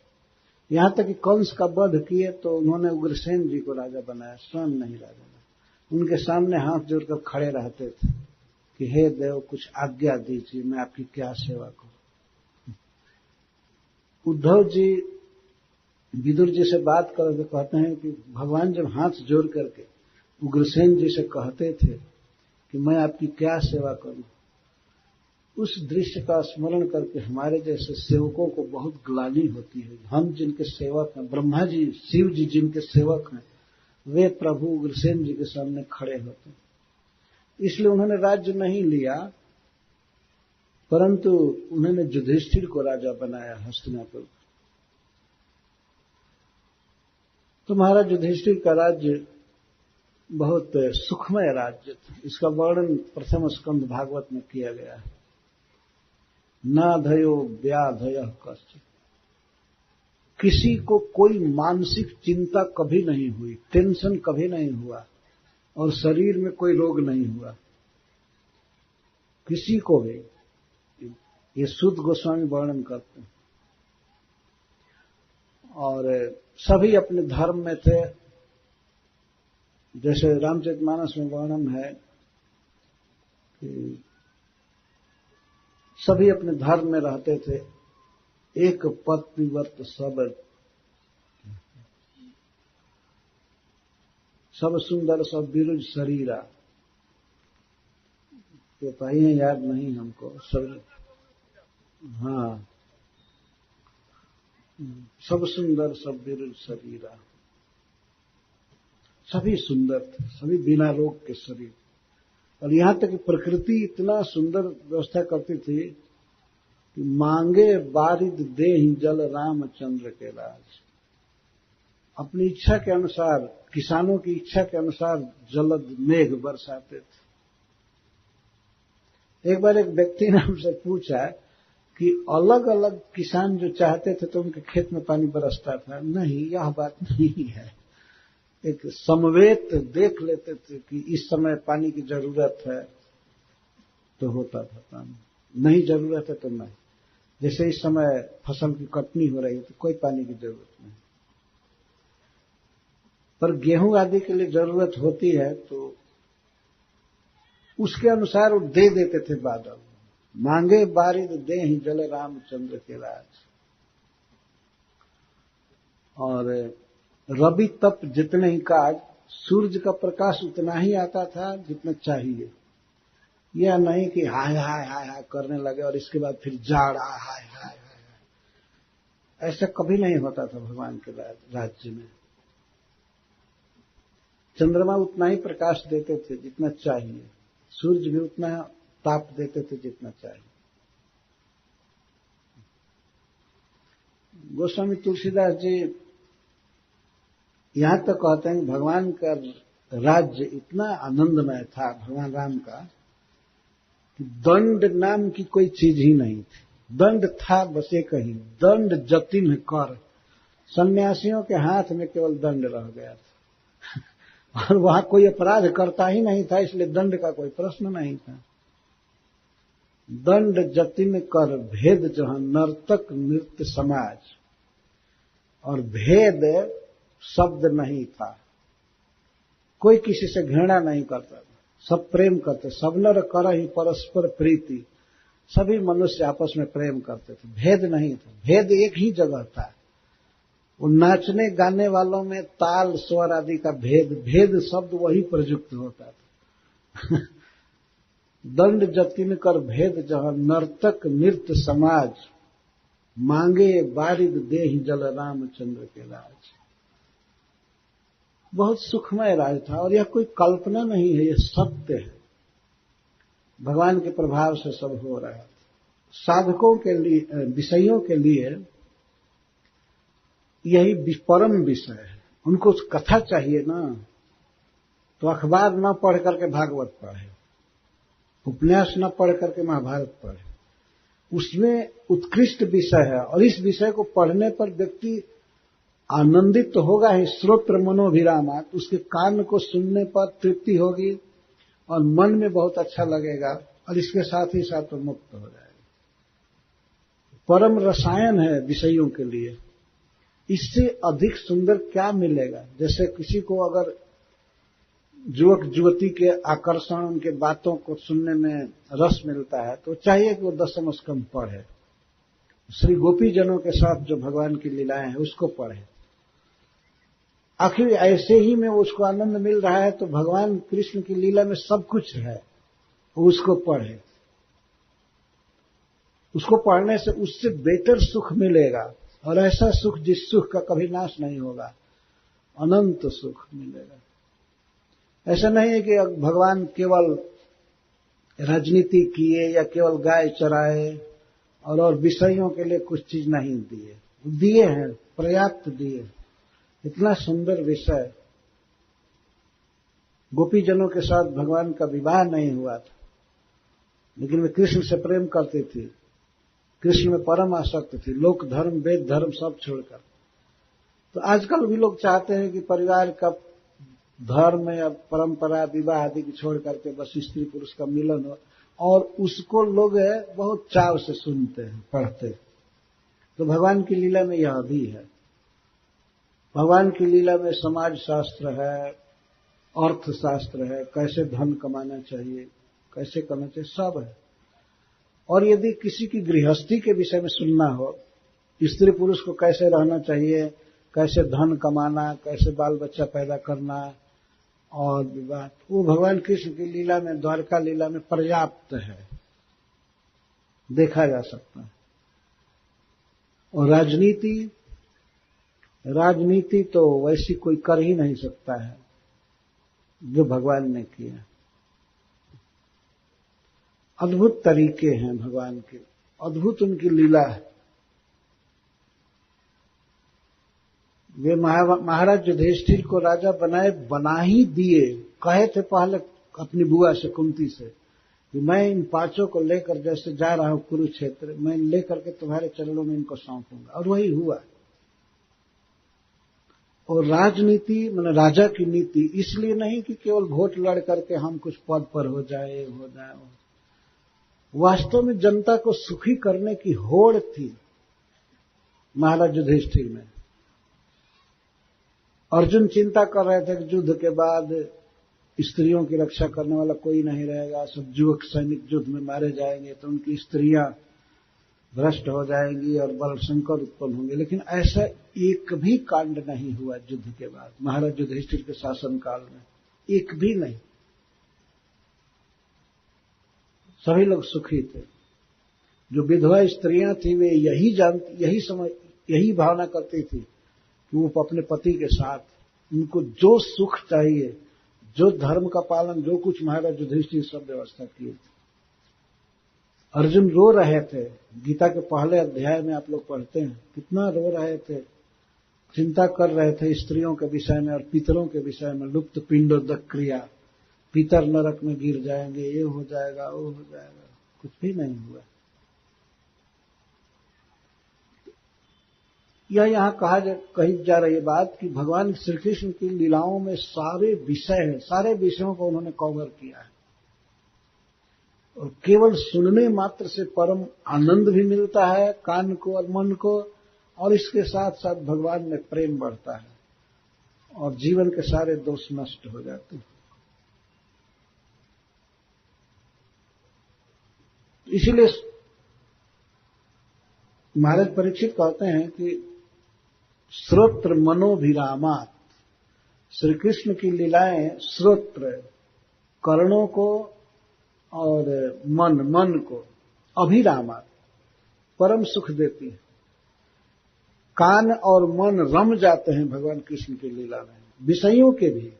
यहां तक कि कंस का वध किए तो उन्होंने उग्रसेन जी को राजा बनाया, स्वयं नहीं राजा बनाया। उनके सामने हाथ जोड़कर खड़े रहते थे कि हे देव, कुछ आज्ञा दीजिए, मैं आपकी क्या सेवा करूं। उद्धव जी विदुर जी से बात करके कहते हैं कि भगवान जब हाथ जोड़ करके उग्रसेन जी से कहते थे कि मैं आपकी क्या सेवा करूं, उस दृश्य का स्मरण करके हमारे जैसे सेवकों को बहुत ग्लानि होती है। हम जिनके सेवक हैं, ब्रह्मा जी, शिव जी जिनके सेवक हैं, वे प्रभु उग्रसेन जी के सामने खड़े होते। इसलिए उन्होंने राज्य नहीं लिया, परंतु उन्होंने युधिष्ठिर को राजा बनाया हस्तिनापुर। तो महाराज युधिष्ठिर का राज्य बहुत सुखमय राज्य था। इसका वर्णन प्रथम स्कंद भागवत में किया गया है। नाधयो व्याधय कश्चित्, किसी को कोई मानसिक चिंता कभी नहीं हुई, टेंशन कभी नहीं हुआ, और शरीर में कोई रोग नहीं हुआ किसी को भी। ये शुद्ध गोस्वामी वर्णन करते हैं। और सभी अपने धर्म में थे। जैसे रामचरितमानस में वर्णन है कि सभी अपने धर्म में रहते थे। एक पत्नी व्रत सब सुंदर सब विरुज शरीरा, ये पाइए याद नहीं हमको सब। हाँ, सब सुंदर सब विरुज शरीरा, सभी सुंदर थे, सभी बिना रोग के शरीर। और यहां तक कि प्रकृति इतना सुंदर व्यवस्था करती थी कि मांगे बारिद देहि जल रामचंद्र के राज। अपनी इच्छा के अनुसार, किसानों की इच्छा के अनुसार जलद मेघ बरसाते थे। एक बार एक व्यक्ति ने हमसे पूछा कि अलग अलग किसान जो चाहते थे तो उनके खेत में पानी बरसता था। नहीं, यह बात नहीं है। एक समवेत देख लेते थे कि इस समय पानी की जरूरत है तो होता था पानी, नहीं जरूरत है तो नहीं। जैसे इस समय फसल की कटनी हो रही है तो कोई पानी की जरूरत नहीं, पर गेहूं आदि के लिए जरूरत होती है तो उसके अनुसार वो दे देते थे बादल। मांगे बारिद देहि जल रामचंद्र के राज। और रवि तप जितने ही काज, सूर्य का प्रकाश उतना ही आता था जितना चाहिए। यह नहीं कि हाय हाय हाय हाय करने लगे और इसके बाद फिर जाड़ हाय हाय हाय हाय। ऐसा कभी नहीं होता था भगवान के राज्य में। चंद्रमा उतना ही प्रकाश देते थे जितना चाहिए, सूर्य भी उतना ताप देते थे जितना चाहिए। गोस्वामी तुलसीदास जी यहां तक कहते हैं भगवान का राज्य इतना आनंदमय था, भगवान राम का, कि दंड नाम की कोई चीज ही नहीं थी। दंड था बस एक ही, दंड जतिन कर। सन्यासियों के हाथ में केवल दंड रह गया था और वहां कोई अपराध करता ही नहीं था, इसलिए दंड का कोई प्रश्न नहीं था। दंड जतिन कर भेद जहां नर्तक नृत्य समाज, और भेद शब्द नहीं था। कोई किसी से घृणा नहीं करता था, सब प्रेम करते। सब नर कर ही परस्पर प्रीति, सभी मनुष्य आपस में प्रेम करते थे, भेद नहीं था। भेद एक ही जगह था, वो नाचने गाने वालों में ताल स्वर आदि का भेद, भेद शब्द वही प्रयुक्त होता था। दंड जतिन कर भेद जहां नर्तक नृत्य समाज, मांगे बारिद देहि जल रामचंद्र के राज। बहुत सुखमय राज था, और यह कोई कल्पना नहीं है, यह सत्य है। भगवान के प्रभाव से सब हो रहा है। साधकों के लिए, विषयों के लिए यही परम विषय है। उनको कथा चाहिए ना, तो अखबार न पढ़ करके भागवत पढ़े, उपन्यास न पढ़ करके महाभारत पढ़े। उसमें उत्कृष्ट विषय है, और इस विषय को पढ़ने पर व्यक्ति आनंदित तो होगा ही, श्रोत्र मनोभिरामात्, उसके कान को सुनने पर तृप्ति होगी और मन में बहुत अच्छा लगेगा, और इसके साथ ही साथ वो मुक्त हो जाएगा। परम रसायन है विषयों के लिए। इससे अधिक सुंदर क्या मिलेगा? जैसे किसी को अगर युवक युवती के आकर्षण, उनके बातों को सुनने में रस मिलता है, तो चाहिए कि वो दशम स्कंद पढ़े, श्री गोपी जनों के साथ जो भगवान की लीलाएं हैं उसको पढ़े। आखिर ऐसे ही में उसको आनंद मिल रहा है, तो भगवान कृष्ण की लीला में सब कुछ है, उसको पढ़े। उसको पढ़ने से उससे बेटर सुख मिलेगा, और ऐसा सुख जिस सुख का कभी नाश नहीं होगा, अनंत सुख मिलेगा। ऐसा नहीं है कि भगवान केवल राजनीति किए या केवल गाय चराए और विषयों के लिए कुछ चीज नहीं दिए। दिए हैं, पर्याप्त दिए। इतना सुंदर विषय। गोपी जनों के साथ भगवान का विवाह नहीं हुआ था, लेकिन वे कृष्ण से प्रेम करती थी, कृष्ण में परम आसक्त थी, लोक धर्म वेद धर्म सब छोड़कर। तो आजकल भी लोग चाहते हैं कि परिवार का धर्म या परंपरा विवाह आदि की छोड़ करके बस स्त्री पुरुष का मिलन हो, और उसको लोग बहुत चाव से सुनते हैं, पढ़ते हैं। तो भगवान की लीला में यह भी है। भगवान की लीला में समाज शास्त्र है, अर्थशास्त्र है, कैसे धन कमाना चाहिए, कैसे करना चाहिए, सब है। और यदि किसी की गृहस्थी के विषय में सुनना हो, स्त्री पुरुष को कैसे रहना चाहिए, कैसे धन कमाना, कैसे बाल बच्चा पैदा करना और विवाह, वो भगवान कृष्ण की लीला में, द्वारका लीला में पर्याप्त है, देखा जा सकता है। और राजनीति तो वैसी कोई कर ही नहीं सकता है जो भगवान ने किया। अद्भुत तरीके हैं भगवान के, अद्भुत उनकी लीला है। वे महाराज युधिष्ठिर को राजा बना ही दिए। कहे थे पहले अपनी बुआ से, कुंती से, कि मैं इन पांचों को लेकर जैसे जा रहा हूं कुरुक्षेत्र, मैं लेकर के तुम्हारे चरणों में इनको सौंपूंगा, और वही हुआ। और राजनीति माने राजा की नीति, इसलिए नहीं कि केवल वोट लड़ करके हम कुछ पद पर हो जाए। वास्तव में जनता को सुखी करने की होड़ थी महाराज युधिष्ठिर में। अर्जुन चिंता कर रहे थे कि युद्ध के बाद स्त्रियों की रक्षा करने वाला कोई नहीं रहेगा, सब युवक सैनिक युद्ध में मारे जाएंगे, तो उनकी स्त्रियां भ्रष्ट हो जाएंगी और बल संकट उत्पन्न होंगे। लेकिन ऐसा एक भी कांड नहीं हुआ युद्ध के बाद महाराज युधिष्ठिर के शासन काल में, एक भी नहीं। सभी लोग सुखी थे। जो विधवा स्त्रियां थी वे यही भावना करती थी कि वो अपने पति के साथ, उनको जो सुख चाहिए, जो धर्म का पालन, जो कुछ महाराज युधिष्ठिर सब व्यवस्था किए थे। अर्जुन रो रहे थे, गीता के पहले अध्याय में आप लोग पढ़ते हैं, कितना रो रहे थे, चिंता कर रहे थे स्त्रियों के विषय में और पितरों के विषय में। लुप्त पिंडोदक क्रिया, पितर नरक में गिर जाएंगे, ये हो जाएगा, वो हो जाएगा, कुछ भी नहीं हुआ। यह यहाँ कही जा रही बात कि भगवान श्री कृष्ण की लीलाओं में सारे विषय हैं, सारे विषयों को उन्होंने कवर किया है और केवल सुनने मात्र से परम आनंद भी मिलता है कान को और मन को, और इसके साथ साथ भगवान में प्रेम बढ़ता है और जीवन के सारे दोष नष्ट हो जाते हैं। इसीलिए महाराज परीक्षित कहते हैं कि श्रोत्र मनोभिरामात्, श्री कृष्ण की लीलाएं श्रोत्र कर्णों को और मन को अभिरामात् परम सुख देती है। कान और मन रम जाते हैं भगवान कृष्ण की लीला में, विषयों के भी।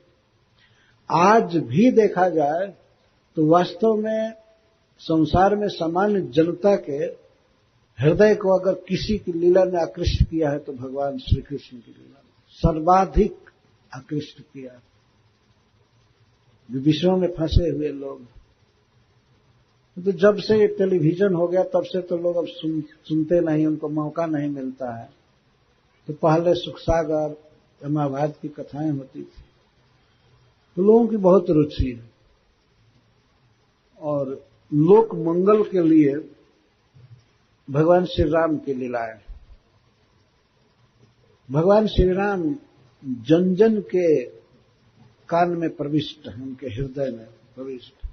आज भी देखा जाए तो वास्तव में संसार में सामान्य जनता के हृदय को अगर किसी की लीला ने आकृष्ट किया है तो भगवान श्री कृष्ण की लीला ने सर्वाधिक आकृष्ट किया है। विषयों में फंसे हुए लोग, तो जब से टेलीविजन हो गया तब से तो लोग अब सुनते नहीं, उनको मौका नहीं मिलता है। तो पहले सुखसागर या महाभारत की कथाएं होती थी, तो लोगों की बहुत रुचि है और लोक मंगल के लिए भगवान श्री राम की लीलाएं, भगवान श्री राम जन जन के कान में प्रविष्ट हैं, उनके हृदय में प्रविष्ट।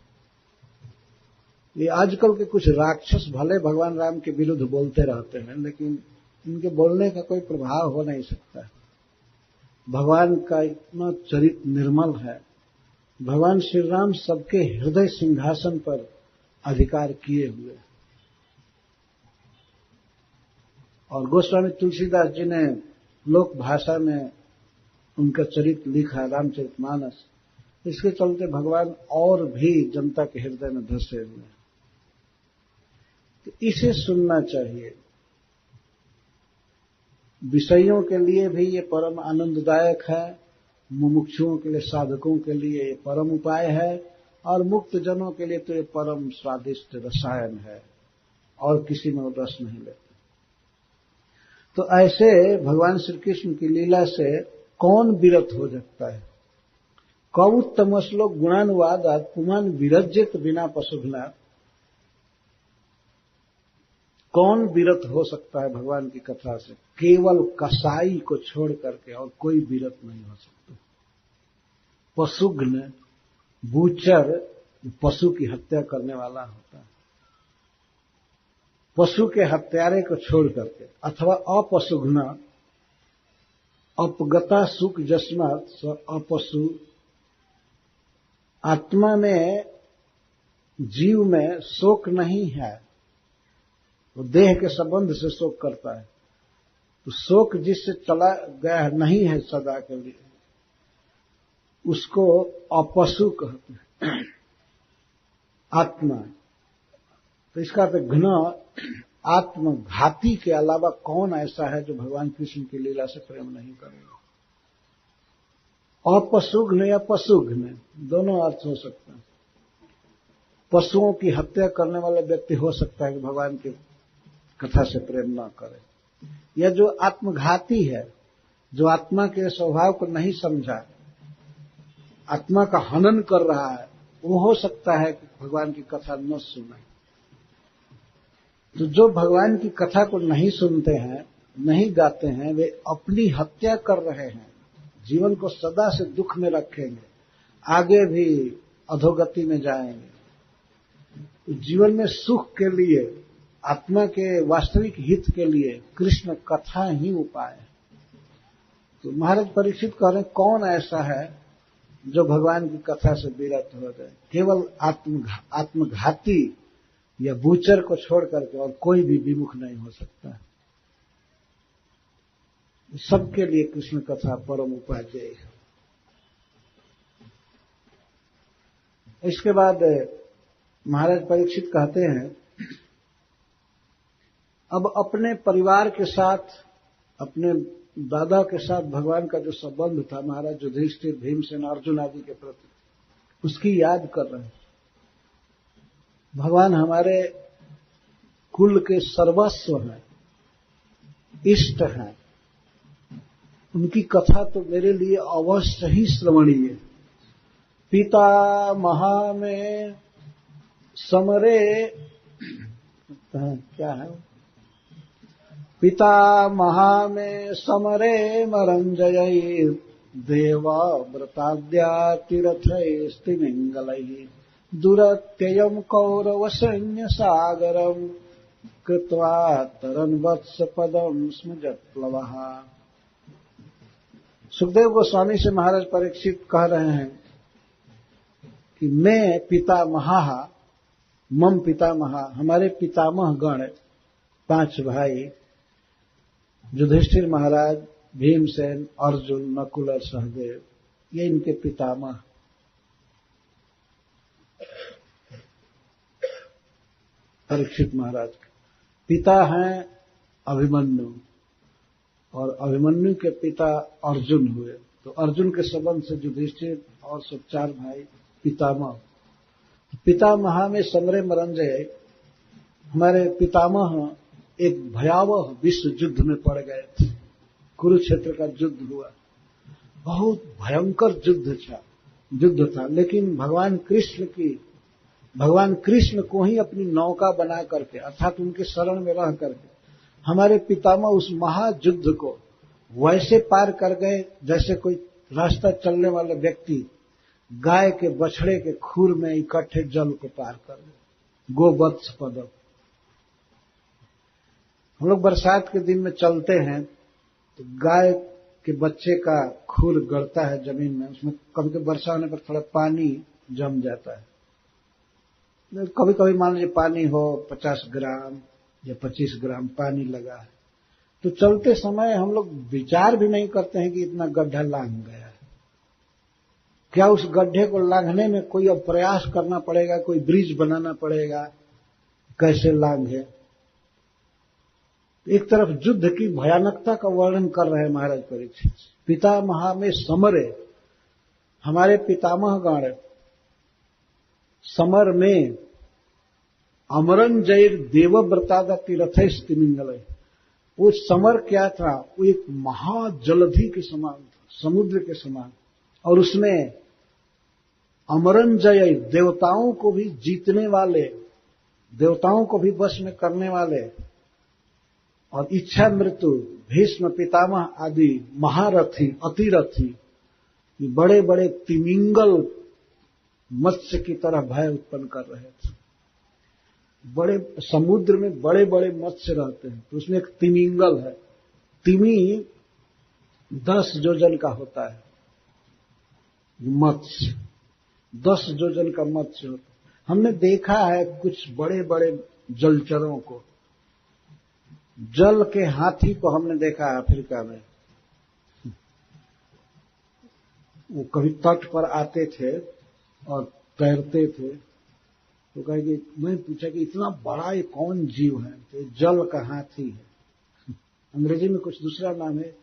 ये आजकल के कुछ राक्षस भले भगवान राम के विरुद्ध बोलते रहते हैं, लेकिन इनके बोलने का कोई प्रभाव हो नहीं सकता। भगवान का इतना चरित्र निर्मल है। भगवान श्री राम सबके हृदय सिंहासन पर अधिकार किए हुए, और गोस्वामी तुलसीदास जी ने लोक भाषा में उनका चरित्र लिखा, रामचरितमानस। इसके चलते भगवान और भी जनता के हृदय में धसे हुए हैं। तो इसे सुनना चाहिए। विषयों के लिए भी ये परम आनंददायक है, मुमुक्षुओं के लिए, साधकों के लिए ये परम उपाय है, और मुक्त जनों के लिए तो ये परम स्वादिष्ट रसायन है, और किसी में रस नहीं लेते। तो ऐसे भगवान श्री कृष्ण की लीला से कौन विरत हो सकता है? कौत्तम श्लोक गुणानुवाद पुमान विरज्यत बिना पशुघ्ना। कौन विरत हो सकता है भगवान की कथा से? केवल कसाई को छोड़ करके और कोई विरत नहीं हो सकता। पशुघ्न, बूचर, पशु की हत्या करने वाला होता है। पशु के हत्यारे को छोड़ करके, अथवा अपशुघ्न, अपगता सुख जस्मात् स अपशु। आत्मा में, जीव में शोक नहीं है, वो देह के संबंध से शोक करता है। तो शोक जिससे चला गया नहीं है सदा के लिए, उसको अपशु कहते हैं, आत्मा। तो इसका अर्थ घ्न, आत्मघाती के अलावा कौन ऐसा है जो भगवान कृष्ण की लीला से प्रेम नहीं करेगा? अपशुघ्न या पशुघ्न दोनों अर्थ हो सकते हैं। पशुओं की हत्या करने वाला व्यक्ति हो सकता है कि भगवान की कथा से प्रेम न करे, या जो आत्मघाती है, जो आत्मा के स्वभाव को नहीं समझा, आत्मा का हनन कर रहा है, वो हो सकता है कि भगवान की कथा न सुने। तो जो भगवान की कथा को नहीं सुनते हैं, नहीं गाते हैं, वे अपनी हत्या कर रहे हैं, जीवन को सदा से दुख में रखेंगे, आगे भी अधोगति में जाएंगे। जीवन में सुख के लिए, आत्मा के वास्तविक हित के लिए कृष्ण कथा ही उपाय है। तो महाराज परीक्षित कह रहे हैं, कौन ऐसा है जो भगवान की कथा से विरत हो जाए? केवल आत्मघाती या बूचर को छोड़ करके और कोई भी विमुख नहीं हो सकता। सबके लिए कृष्ण कथा परम उपादेय है। इसके बाद महाराज परीक्षित कहते हैं, अब अपने परिवार के साथ, अपने दादा के साथ भगवान का जो संबंध था, महाराज युधिष्ठिर, भीमसेन, अर्जुन आदि के प्रति, उसकी याद कर रहे हैं। भगवान हमारे कुल के सर्वस्व हैं, इष्ट हैं, उनकी कथा तो मेरे लिए अवश्य ही श्रवणीय। पितामह में समरे, क्या है, पितामह में समरे मरंजय देवा व्रताद्यातिरथैस्तिमिंगलैः दुरत्ययम् कौरव सैन्य सागरम् कृत्वा तरन् वत्स पदम् स्म जत्प्लवः। सुखदेव गोस्वामी से महाराज परीक्षित कह रहे हैं कि मैं पितामह, मम पितामह, हमारे पितामह गण 5 भाई युधिष्ठिर महाराज, भीमसेन, अर्जुन, नकुल और सहदेव, ये इनके पितामह। परीक्षित महाराज के पिता हैं अभिमन्यु, और अभिमन्यु के पिता अर्जुन हुए, तो अर्जुन के संबंध से युधिष्ठिर और सब 4 भाई पितामह। पितामह में समरे मरंजय, हमारे पितामह एक भयावह विश्व युद्ध में पड़ गए थे। कुरुक्षेत्र का युद्ध हुआ, बहुत भयंकर युद्ध था, लेकिन भगवान कृष्ण को ही अपनी नौका बना करके, अर्थात उनके शरण में रह करके हमारे पितामह उस महायुद्ध को वैसे पार कर गए जैसे कोई रास्ता चलने वाले व्यक्ति गाय के बछड़े के खूर में इकट्ठे जल को पार कर गए। गोवत्स पदम, हम लोग बरसात के दिन में चलते हैं तो गाय के बच्चे का खूर गड़ता है जमीन में, उसमें कभी कभी वर्षा होने पर थोड़ा पानी जम जाता है। कभी कभी मान लीजिए पानी हो 50 ग्राम या 25 ग्राम पानी लगा है, तो चलते समय हम लोग विचार भी नहीं करते हैं कि इतना गड्ढा लांघ गया है। क्या उस गड्ढे को लांघने में कोई अब प्रयास करना पड़ेगा, कोई ब्रिज बनाना पड़ेगा, कैसे लांघे। एक तरफ युद्ध की भयानकता का वर्णन कर रहे हैं महाराज परीक्षित। पितामह में समरे, हमारे पितामह गण समर में अमरन जैर देवव्रतादा तीर्थैस्तिमिंगलैः, वो समर क्या था, वो एक महाजलधि के समान था, समुद्र के समान, और उसमें अमरन जय, देवताओं को भी जीतने वाले, देवताओं को भी वश में करने वाले, और इच्छा मृत्यु, भीष्म, पितामह आदि महारथी, अतिरथी, बड़े बड़े तिमिंगल मत्स्य की तरह भय उत्पन्न कर रहे थे। बड़े समुद्र में बड़े बड़े मत्स्य रहते हैं, तो उसमें एक तिमिंगल है। तिमी 10 योजन का होता है मत्स्य, 10 योजन का मत्स्य होता है। हमने देखा है कुछ बड़े बड़े जलचरों को, जल के हाथी को हमने देखा है अफ्रीका में। वो कभी तट पर आते थे और तैरते थे, तो कहा कि मैं पूछा कि इतना बड़ा ये कौन जीव है, तो जल का हाथी है। अंग्रेजी में कुछ दूसरा नाम है,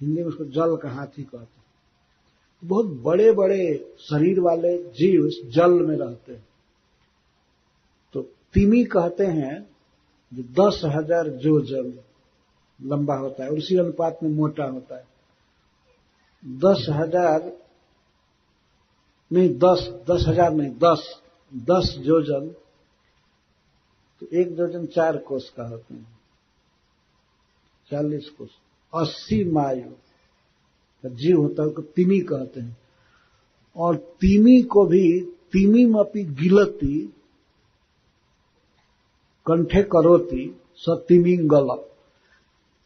हिंदी में उसको जल का हाथी कहते हैं। बहुत बड़े बड़े शरीर वाले जीव जल में रहते हैं। तो तिमी कहते हैं जो 10,000 योजन लंबा होता है और उसी अनुपात में मोटा होता है। 10,000 नहीं, 10,000 नहीं, 10 योजन, तो 1 योजन 4 कोस का होते हैं, 40 कोस, 80 माइल जीव होता है, उसको तिमी कहते हैं। और तिमी को भी तिमीमपि गिलती कंठे करोती स तिमिंगल,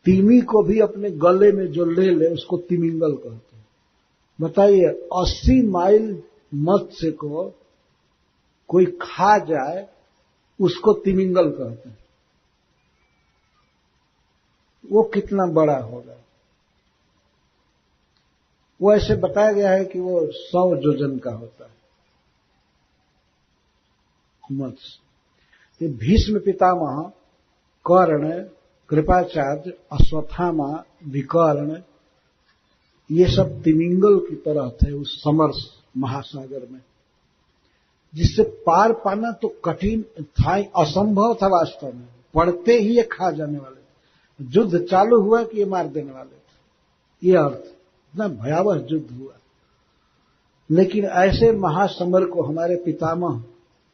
तिमी को भी अपने गले में जो ले ले उसको तिमिंगल कहते हैं। बताइए, 80 माइल मत्स्य को कोई खा जाए उसको तिमिंगल कहते हैं, वो कितना बड़ा होगा। वो ऐसे बताया गया है कि वो 100 योजन का होता है मत्स्य। ये भीष्म पितामह, कर्ण, कृपाचार्य, अश्वत्थामा, विकर्ण, ये सब तिमिंगल की तरह थे उस समर महासागर में, जिससे पार पाना तो कठिन था, असंभव था वास्तव में। पड़ते ही ये खा जाने वाले थे, युद्ध चालू हुआ कि ये मार देने वाले थे, ये अर्थ, इतना भयावह युद्ध हुआ। लेकिन ऐसे महासमर को हमारे पितामह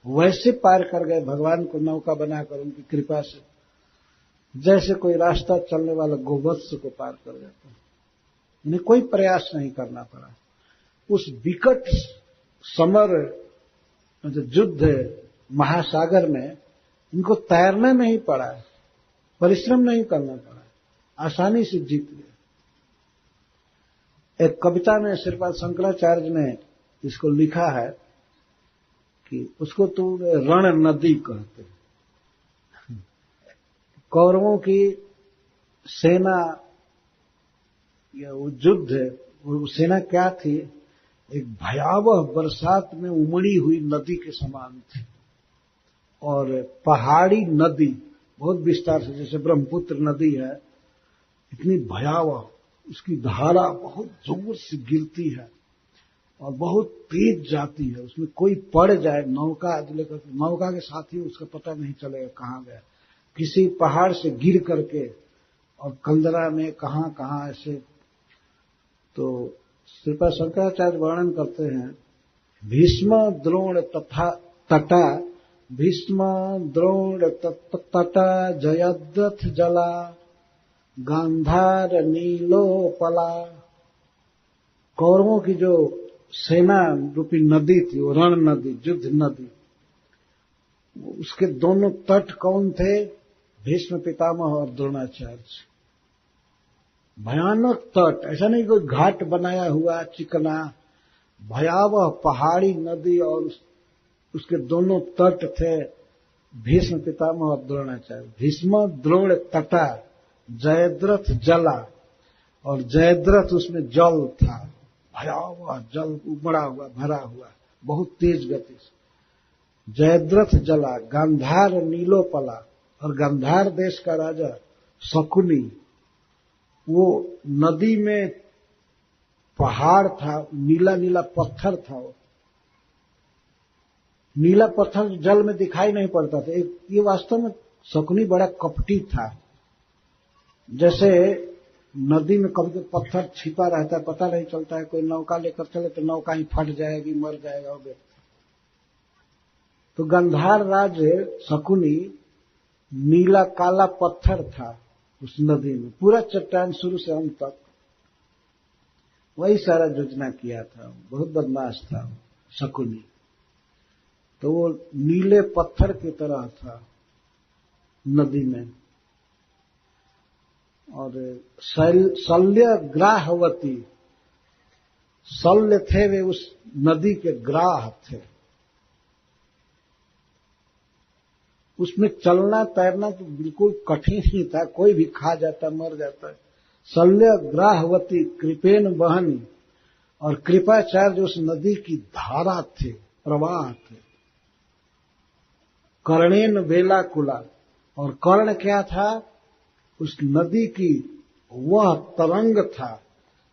वैसे पार कर गए भगवान को नौका बनाकर उनकी कृपा से, जैसे कोई रास्ता चलने वाला गोवत्स को पार कर जाता है। इन्हें कोई प्रयास नहीं करना पड़ा। उस विकट समर जो युद्ध महासागर में इनको तैरना नहीं पड़ा, परिश्रम नहीं करना पड़ा, आसानी से जीत गए। एक कविता में श्रीपाद शंकराचार्य ने इसको लिखा है कि उसको तो रण नदी कहते हैं। कौरवों की सेना या वो युद्ध, वो सेना क्या थी, एक भयावह बरसात में उमड़ी हुई नदी के समान थी। और पहाड़ी नदी बहुत विस्तार से, जैसे ब्रह्मपुत्र नदी है, इतनी भयावह, उसकी धारा बहुत जोर से गिरती है और बहुत तेज जाती है। उसमें कोई पड़ जाए नौका लेकर, नौका के साथ ही उसका पता नहीं चलेगा कहाँ गया, किसी पहाड़ से गिर करके और कंदरा में कहाँ कहाँ ऐसे। तो श्रीपाद शंकराचार्य वर्णन करते हैं, भीष्म द्रोण तथा तटा, भीष्म द्रोण तटा जयद्रथ जला, गांधार नीलोपला। कौरवों की जो सेना रूपी नदी थी, वो रण नदी, युद्ध नदी, उसके दोनों तट कौन थे? भीष्म पितामह और द्रोणाचार्य। भयानक तट, ऐसा नहीं कोई घाट बनाया हुआ चिकना, भयावह पहाड़ी नदी और उसके दोनों तट थे भीष्म पितामह और द्रोणाचार्य। भीष्म द्रोण तटा जयद्रथ जला, और जयद्रथ उसमें जल था, भयावह जल उमड़ा हुआ भरा हुआ बहुत तेज गति से। जयद्रथ जला, गांधार नीलोपला, और गांधार देश का राजा शकुनी, वो नदी में पहाड़ था, नीला नीला पत्थर था। वो नीला पत्थर जल में दिखाई नहीं पड़ता था। ये वास्तव में शकुनी बड़ा कपटी था। जैसे नदी में कभी कभी पत्थर छिपा रहता है, पता नहीं चलता है, कोई नौका लेकर चले तो नौका ही फट जाएगी, मर जाएगा वो व्यक्ति। तो गंधार राज शकुनी नीला काला पत्थर था उस नदी में, पूरा चट्टान शुरू से अंत तक वही सारा योजना किया था। बहुत बदमाश था शकुनी। तो वो नीले पत्थर की तरह था नदी में। और शल्य ग्राहवती, शल्य थे वे उस नदी के ग्राह थे। उसमें चलना तैरना तो बिल्कुल कठिन ही था, कोई भी खा जाता मर जाता है। शल्य ग्राहवती कृपेन बहनी, और कृपाचार्य उस नदी की धारा थे, प्रवाह थे। कर्णेन वेलाकुला, और कर्ण क्या था? उस नदी की वह तरंग था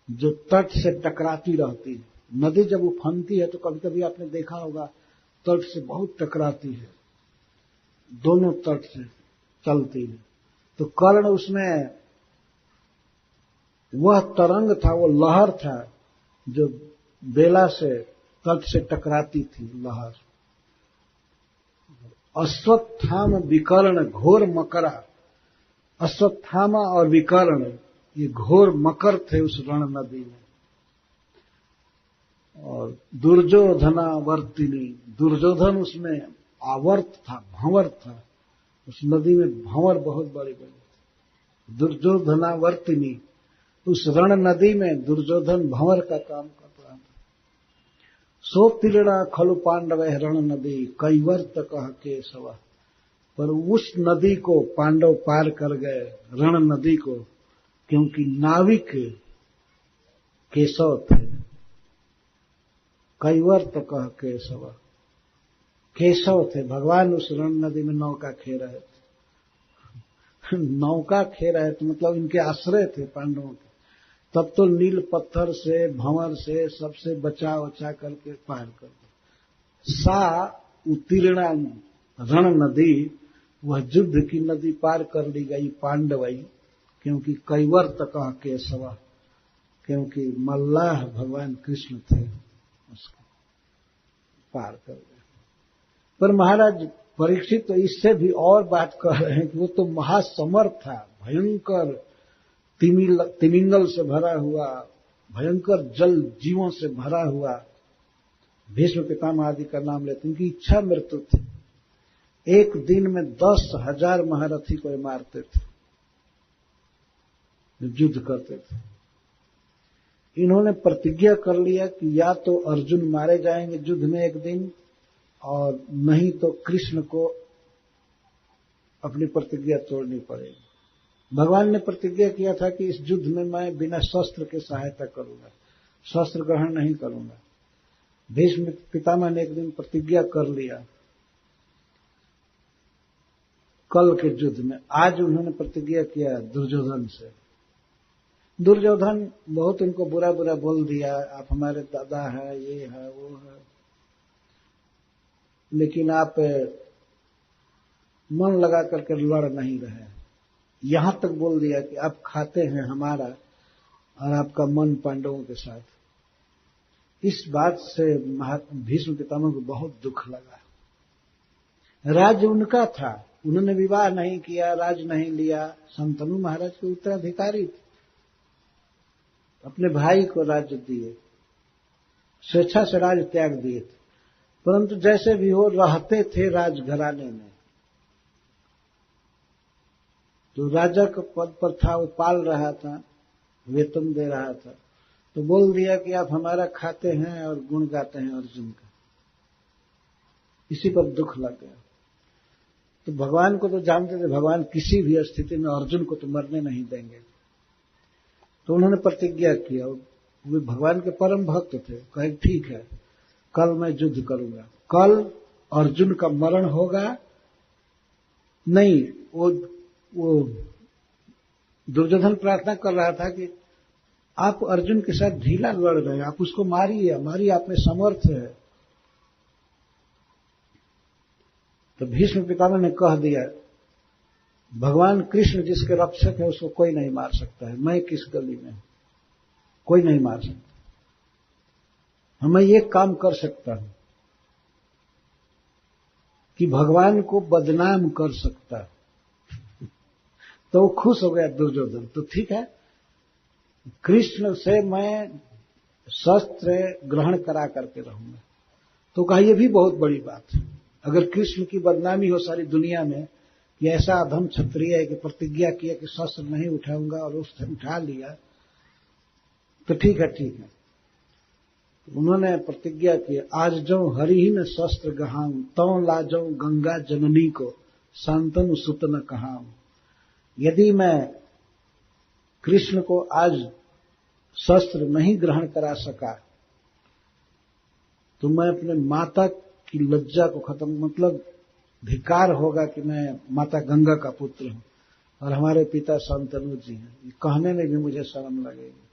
जो तट से टकराती रहती है। नदी जब उफनती है तो कभी कभी आपने देखा होगा तट से बहुत टकराती है, दोनों तट से चलती है। तो कर्ण उसमें वह तरंग था, वो लहर था जो बेला से तट से टकराती थी लहर। अश्वत्थाम विकर्ण घोर मकरा, अश्वत्थामा और विकर्ण ये घोर मकर थे उस रण नदी में। और दुर्योधनावर्तिनी, दुर्योधन उसमें आवर्त था, भंवर था। उस नदी में भंवर बहुत बड़े बड़े। दुर्योधनावर्तिनी, उस रण नदी में दुर्योधन भंवर का काम कर रहा था। सो तीर्णा खलु पांडव रण नदी कैवर्त कह केशव, पर उस नदी को पांडव पार कर गए, रण नदी को, क्योंकि नाविक केशव थे। कैवर्त कह केशव, केशव थे। भगवान उस रण नदी में नौका खे रहे थे। नौका खे रहे थे मतलब इनके आश्रय थे पांडवों के। तब तो नील पत्थर से, भंवर से, सबसे बचा बचा करके पार कर गए। सा उत्तीर्णा रण नदी, वह युद्ध की नदी पार कर ली गई पांडवई, क्योंकि कैवर्त कह केशव, क्योंकि मल्लाह भगवान कृष्ण थे, उसको पार कर गए। पर महाराज परीक्षित तो इससे भी और बात कह रहे हैं कि वो तो महासमर्थ था, भयंकर तिमिंगल से भरा हुआ, भयंकर जल जीवों से भरा हुआ। भीष्म पितामह आदि का नाम लेते, उनकी इच्छा मृत्यु थी। एक दिन में 10,000 महारथी को मारते थे, युद्ध करते थे। इन्होंने प्रतिज्ञा कर लिया कि या तो अर्जुन मारे जाएंगे युद्ध में एक दिन, और नहीं तो कृष्ण को अपनी प्रतिज्ञा तोड़नी पड़ेगी। भगवान ने प्रतिज्ञा किया था कि इस युद्ध में मैं बिना शस्त्र के सहायता करूंगा, शस्त्र ग्रहण नहीं करूंगा। भीष्म पितामह ने एक दिन प्रतिज्ञा कर लिया कल के युद्ध में। आज उन्होंने प्रतिज्ञा किया दुर्योधन से। दुर्योधन बहुत उनको बुरा बुरा बोल दिया, आप हमारे दादा है, ये है, वो है, लेकिन आप मन लगा करके लड़ नहीं रहे। यहां तक बोल दिया कि आप खाते हैं हमारा और आपका मन पांडवों के साथ। इस बात से भीष्म पितामह को बहुत दुख लगा। राज्य उनका था, उन्होंने विवाह नहीं किया, राज नहीं लिया, शंतनु महाराज के उत्तराधिकारी थे, अपने भाई को राज्य दिए, स्वेच्छा से राज त्याग दिए थे। परंतु जैसे भी हो रहते थे राजघराने में, तो राजा के पद पर था, वो पाल रहा था, वेतन दे रहा था, तो बोल दिया कि आप हमारा खाते हैं और गुण गाते हैं अर्जुन का। इसी पर दुख लग गया। तो भगवान को तो जानते थे, भगवान किसी भी स्थिति में अर्जुन को तो मरने नहीं देंगे। तो उन्होंने प्रतिज्ञा किया, वे भगवान के परम भक्त थे, कहे ठीक है कल मैं युद्ध करूंगा, कल अर्जुन का मरण होगा। नहीं, वो दुर्योधन प्रार्थना कर रहा था कि आप अर्जुन के साथ ढीला लड़ रहे हैं, आप उसको मारिए, हमारी आप में समर्थ है। तो भीष्म पितामह ने कह दिया, भगवान कृष्ण जिसके रक्षक है उसको कोई नहीं मार सकता है, मैं किस गली में हूं, कोई नहीं मार सकता। मैं ये काम कर सकता हूं कि भगवान को बदनाम कर सकता। तो वो खुश हो गया दुर्योधन। तो ठीक है, कृष्ण से मैं शस्त्र ग्रहण करा करके रहूंगा। तो कहा यह भी बहुत बड़ी बात है, अगर कृष्ण की बदनामी हो सारी दुनिया में कि ऐसा अधम क्षत्रिय है कि प्रतिज्ञा किया कि शस्त्र नहीं उठाऊंगा और उसने उठा लिया, तो ठीक है, ठीक है। उन्होंने प्रतिज्ञा की, आज जो हरि ही न शस्त्र गहाऊं, तौ लाजो गंगा जननी को, शांतनु सुत न कहाऊं। यदि मैं कृष्ण को आज शस्त्र नहीं ग्रहण करा सका तो मैं अपने माता की लज्जा को खत्म, मतलब धिक्कार होगा कि मैं माता गंगा का पुत्र हूं और हमारे पिता शांतनु जी हैं, ये कहने में भी मुझे शर्म लगेगी।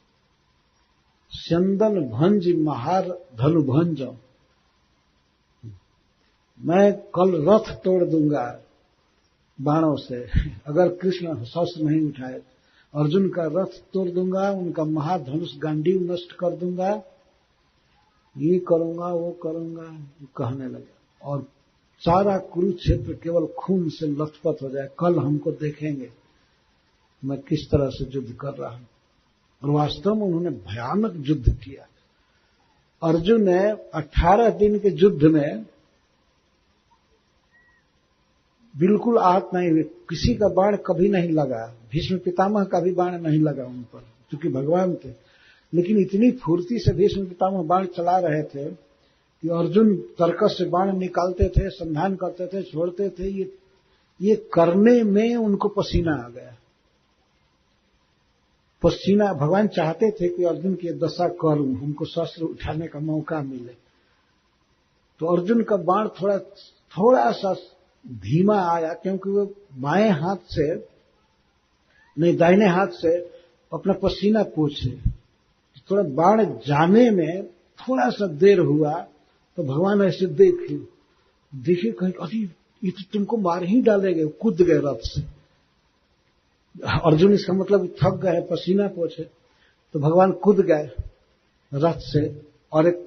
चंदन भंज महार धनु भंज, मैं कल रथ तोड़ दूंगा बाणों से, अगर कृष्ण शस्त्र नहीं उठाए। अर्जुन का रथ तोड़ दूंगा, उनका महाधनुष गांडीव नष्ट कर दूंगा, ये करूंगा वो करूंगा, कहने लगा। और सारा कुरुक्षेत्र केवल खून से लथपथ हो जाए, कल हमको देखेंगे मैं किस तरह से युद्ध कर रहा हूं। और वास्तव में उन्होंने भयानक युद्ध किया। अर्जुन ने 18 दिन के युद्ध में बिल्कुल आहत नहीं हुए, किसी का बाण कभी नहीं लगा, भीष्म पितामह का भी बाण नहीं लगा उन पर, क्योंकि भगवान थे। लेकिन इतनी फुर्ती से भीष्म पितामह बाण चला रहे थे कि अर्जुन तर्कस से बाण निकालते थे, संधान करते थे, छोड़ते थे। ये करने में उनको पसीना आ गया। पसीना, भगवान चाहते थे कि अर्जुन की दशा करूं, हमको शस्त्र उठाने का मौका मिले। तो अर्जुन का बाण थोड़ा सा धीमा आया, क्योंकि वो बाएं हाथ से नहीं दाहिने हाथ से अपना पसीना पोंछे। थोड़ा बाण जाने में थोड़ा सा देर हुआ तो भगवान ऐसे देखिए कहीं, अरे ये तो तुमको मार ही डालेंगे, कूद गए रथ से। अर्जुन इसका मतलब थक गए, पसीना पोंछे। तो भगवान कूद गए रथ से और एक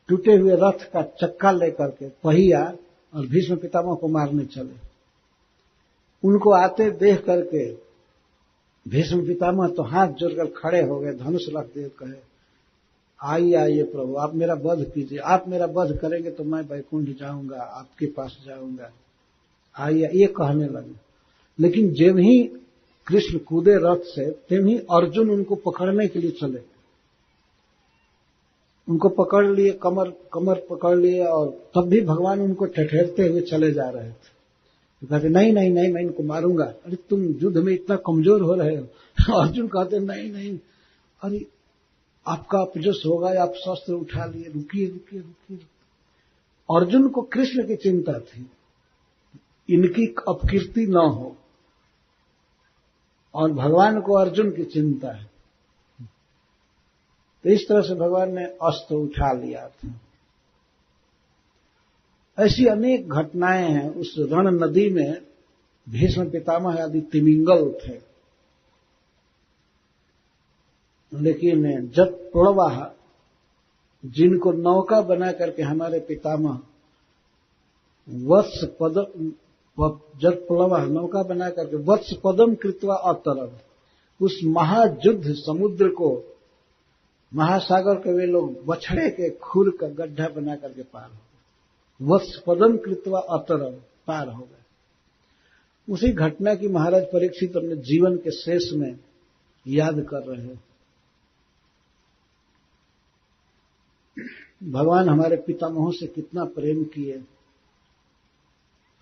टूटे हुए रथ का चक्का लेकर के पहिया और भीष्म पितामह को मारने चले। उनको आते देख करके भीष्म पितामह तो हाथ जोड़कर खड़े हो गए, धनुष रख दिए, कहे आइए आइए प्रभु, आप मेरा वध कीजिए, आप मेरा वध करेंगे तो मैं वैकुंठ जाऊंगा, आपके पास जाऊंगा, आइए, ये कहने लगे। लेकिन जब ही कृष्ण कूदे रथ से तब ही अर्जुन उनको पकड़ने के लिए चले, उनको पकड़ लिए, कमर पकड़ लिए, और तब भी भगवान उनको ठठेरते हुए चले जा रहे थे। तो कहते नहीं नहीं नहीं, मैं इनको मारूंगा। अरे तुम युद्ध में इतना कमजोर हो रहे हो। अर्जुन कहते नहीं नहीं, अरे आपका अपजस होगा, आप शस्त्र उठा लिए, रुकिए रुकिए रुकिए। अर्जुन को कृष्ण की चिंता थी, इनकी अपकीर्ति न हो, और भगवान को अर्जुन की चिंता है। तो इस तरह से भगवान ने अस्त्र उठा लिया था। ऐसी अनेक घटनाएं हैं। उस रण नदी में भीष्म पितामह आदि तिमिंगल थे, लेकिन जटप्लवाह, जिनको नौका बना करके हमारे पितामह वत्स पदम, जटप्लवाह नौका बना करके वत्स पदम कृत्वा अतरन, उस महायुद्ध समुद्र को, महासागर के वे लोग बछड़े के खुर का गड्ढा बना करके पार हो गए। वत्स पदम कृत्वा अतरन, पार हो गए। उसी घटना की महाराज परीक्षित अपने जीवन के शेष में याद कर रहे हैं। भगवान हमारे पितामहों से कितना प्रेम किए,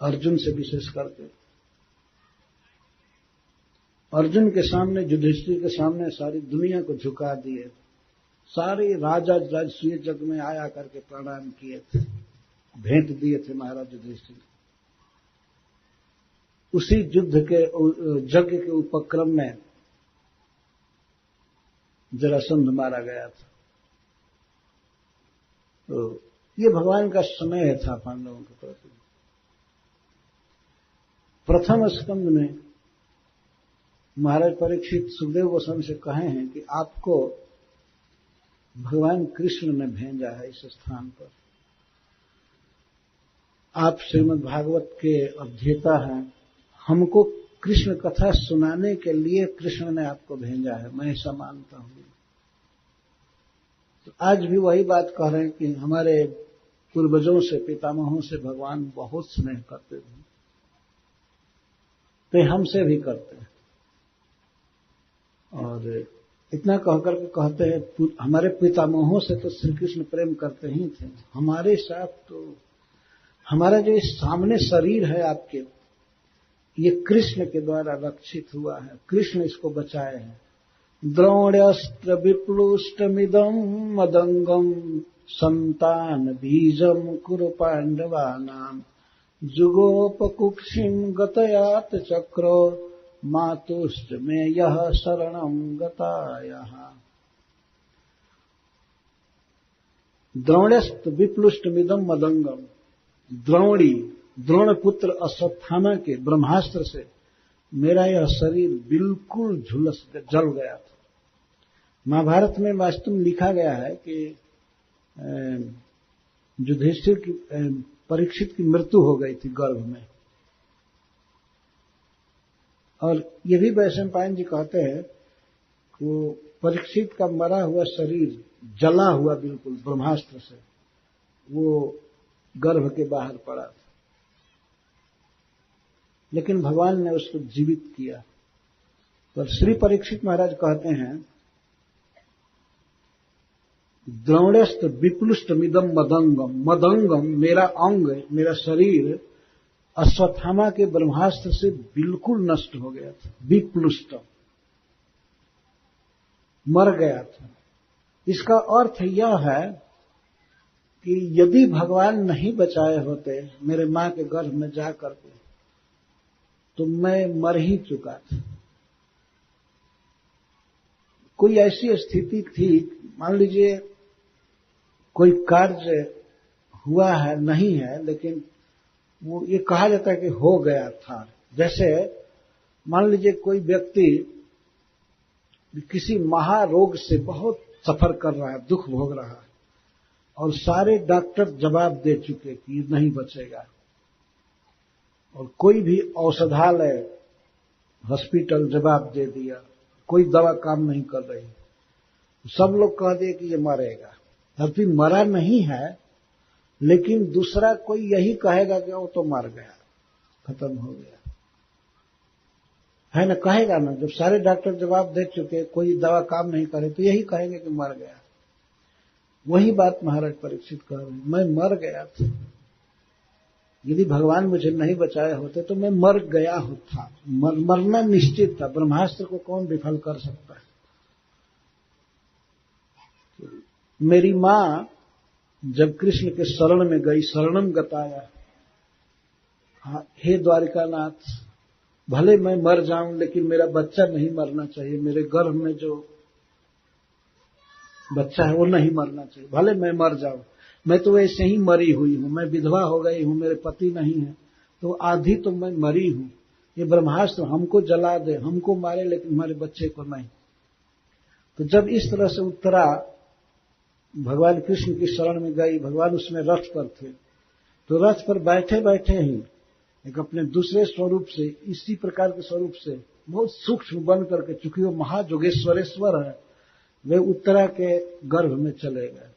अर्जुन से विशेष करके। अर्जुन के सामने, युधिष्ठिर के सामने सारी दुनिया को झुका दिए। सारे राजा राजसूय जग में आया करके प्रणाम किए थे, भेंट दिए थे महाराज युधिष्ठिर। उसी युद्ध के यज्ञ के उपक्रम में जरासंध मारा गया था। तो ये भगवान का स्नेह था पांडवों के प्रति। प्रथम स्कंद में महाराज परीक्षित सुखदेव गोस्वामी से कहे हैं कि आपको भगवान कृष्ण ने भेजा है इस स्थान पर। आप श्रीमद् भागवत के अध्येता हैं, हमको कृष्ण कथा सुनाने के लिए कृष्ण ने आपको भेजा है, मैं ऐसा मानता हूं। तो आज भी वही बात कह रहे हैं कि हमारे पूर्वजों से, पितामहों से भगवान बहुत स्नेह करते थे, तो हमसे भी करते हैं। और इतना कहकर के कहते हैं, हमारे पितामहों से तो श्री कृष्ण प्रेम करते ही थे, हमारे साथ तो हमारा जो इस सामने शरीर है आपके, ये कृष्ण के द्वारा रक्षित हुआ है, कृष्ण इसको बचाए हैं। द्रोण्यस्त्र विप्लुष्टमिदं मदंगम संतान बीजम कुरु पांडवानां जुगोपकुक्षिम गतयात चक्रो मातुश्च में यह शरणं गतायः। द्रोण्यस्त्र विप्लुष्टमिदं मदंगम, द्रोण पुत्र अश्वत्थामा के ब्रह्मास्त्र से मेरा यह शरीर बिल्कुल झुलस जल गया था। महाभारत में वास्तव में लिखा गया है कि युधिष्ठिर की, परीक्षित की मृत्यु हो गई थी गर्भ में। और ये भी वैशंपायन जी कहते हैं कि वो परीक्षित का मरा हुआ शरीर जला हुआ बिल्कुल ब्रह्मास्त्र से, वो गर्भ के बाहर पड़ा था, लेकिन भगवान ने उसको जीवित किया। तो श्री परीक्षित महाराज कहते हैं, द्रोण्यस्त्र विप्लुष्टमिदं मदंगम, मदंगम मेरा अंग, मेरा शरीर अश्वत्थामा के ब्रह्मास्त्र से बिल्कुल नष्ट हो गया था, विप्लुष्ट, मर गया था। इसका अर्थ यह है कि यदि भगवान नहीं बचाए होते मेरे मां के गर्भ में जाकर के, तो मैं मर ही चुका था। कोई ऐसी स्थिति थी, मान लीजिए कोई कार्य हुआ है, नहीं है, लेकिन वो ये कहा जाता है कि हो गया था। जैसे मान लीजिए कोई व्यक्ति किसी महारोग से बहुत सफर कर रहा है, दुख भोग रहा है, और सारे डॉक्टर जवाब दे चुके कि ये नहीं बचेगा, और कोई भी औषधालय हॉस्पिटल जवाब दे दिया, कोई दवा काम नहीं कर रही, सब लोग कह दिए कि ये मरेगा। अभी मरा नहीं है, लेकिन दूसरा कोई यही कहेगा कि वो तो मर गया, खत्म हो गया, है ना, कहेगा ना। जब सारे डॉक्टर जवाब दे चुके, कोई दवा काम नहीं करे, तो यही कहेंगे कि मर गया। वही बात महाराज परीक्षित कह रहे हैं, मैं मर गया था, यदि भगवान मुझे नहीं बचाए होते तो मैं मर गया होता, मरना निश्चित था। ब्रह्मास्त्र को कौन विफल कर सकता है। मेरी मां जब कृष्ण के शरण में गई, शरणम गताया, हे द्वारिकानाथ, भले मैं मर जाऊं लेकिन मेरा बच्चा नहीं मरना चाहिए, मेरे गर्भ में जो बच्चा है वो नहीं मरना चाहिए, भले मैं मर जाऊं, मैं तो ऐसे ही मरी हुई हूं, मैं विधवा हो गई हूं, मेरे पति नहीं है, तो आधी तो मैं मरी हूं, ये ब्रह्मास्त्र हमको जला दे, हमको मारे, लेकिन हमारे बच्चे को नहीं। तो जब इस तरह से उत्तरा, भगवान कृष्ण की शरण में गई, भगवान उसमें रथ पर थे, तो रथ पर बैठे बैठे ही एक अपने दूसरे स्वरूप से, इसी प्रकार के स्वरूप से बहुत सूक्ष्म बन करके, चूंकि वो महाजोगेश्वरेश्वर है, वे उत्तरा के गर्भ में चले गए,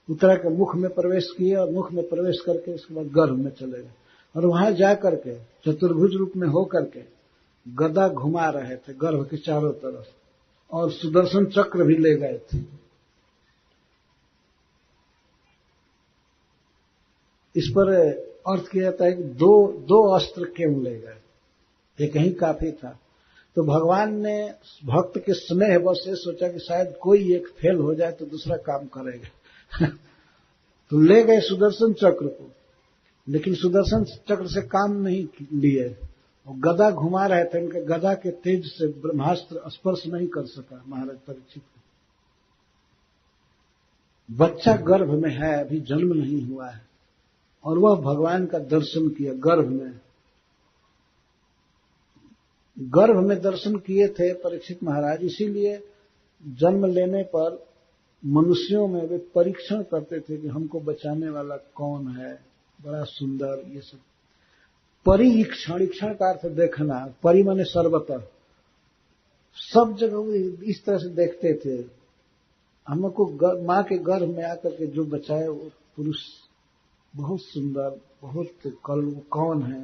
उत्तरा के मुख में प्रवेश किए, और मुख में प्रवेश करके उसके बाद गर्भ में चले गए, और वहां जाकर के चतुर्भुज रूप में होकर के गदा घुमा रहे थे गर्भ के चारों तरफ, और सुदर्शन चक्र भी ले गए थे। इस पर अर्थ किया जाता है कि दो अस्त्र क्यों ले गए, एक ही काफी था। तो भगवान ने भक्त के स्नेह बस से सोचा कि शायद कोई एक फेल हो जाए तो दूसरा काम करेगा तो ले गए सुदर्शन चक्र को, लेकिन सुदर्शन चक्र से काम नहीं लिए, और गदा घुमा रहे थे, उनके गदा के तेज से ब्रह्मास्त्र स्पर्श नहीं कर सका महाराज परीक्षित को। बच्चा गर्भ में है, अभी जन्म नहीं हुआ है, और वह भगवान का दर्शन किया गर्भ में दर्शन किए थे परीक्षित महाराज। इसीलिए जन्म लेने पर मनुष्यों में वे परीक्षण करते थे कि हमको बचाने वाला कौन है, बड़ा सुंदर, ये सब परीक्षण, इक्षण का अर्थ देखना, परि माने सर्वतः, सब जगह इस तरह से देखते थे। हमको मां के गर्भ में आकर के जो बचाए वो पुरुष बहुत सुंदर, बहुत कौन है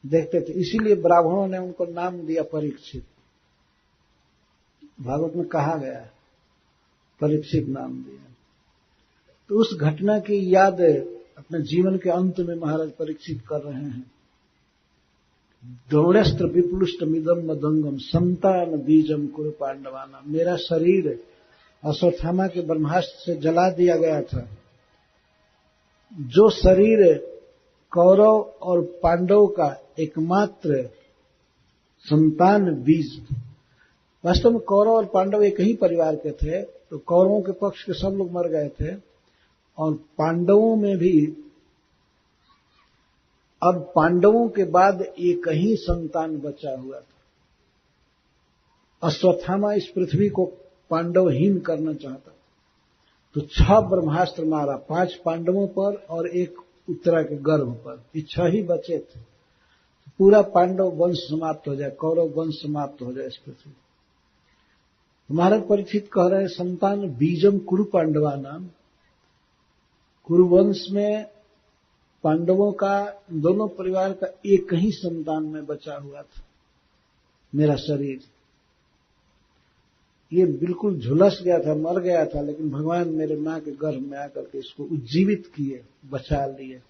देखते थे। इसीलिए ब्राह्मणों ने उनको नाम दिया परीक्षित, भागवत में कहा गया है, परीक्षित नाम दिया। तो उस घटना की याद अपने जीवन के अंत में महाराज परीक्षित कर रहे हैं। द्रोणस्त्र विप्लुष्टमिदम मदंगम संतान बीजम कुरु पांडवाना, मेरा शरीर अश्वत्थामा के ब्रह्मास्त्र से जला दिया गया था। जो शरीर कौरव और पांडव का एकमात्र संतान बीज, वास्तव में कौरव और पांडव एक ही परिवार के थे, तो कौरवों के पक्ष के सब लोग मर गए थे, और पांडवों में भी अब पांडवों के बाद एक ही संतान बचा हुआ था। अश्वत्थामा इस पृथ्वी को पांडवहीन करना चाहता, तो 6 ब्रह्मास्त्र मारा, 5 पांडवों पर और 1 उत्तरा के गर्भ पर, ये 6 ही बचे थे। पूरा पांडव वंश समाप्त हो जाए, कौरव वंश समाप्त हो जाए इस पृथ्वी। महाराज परीक्षित कह रहे हैं संतान बीजम कुरु पांडवा नाम, कुरुवंश में पांडवों का, दोनों परिवार का एक ही संतान में बचा हुआ था मेरा शरीर। ये बिल्कुल झुलस गया था, मर गया था, लेकिन भगवान मेरे मां के गर्भ में आकर के इसको उज्जीवित किए, बचा लिए।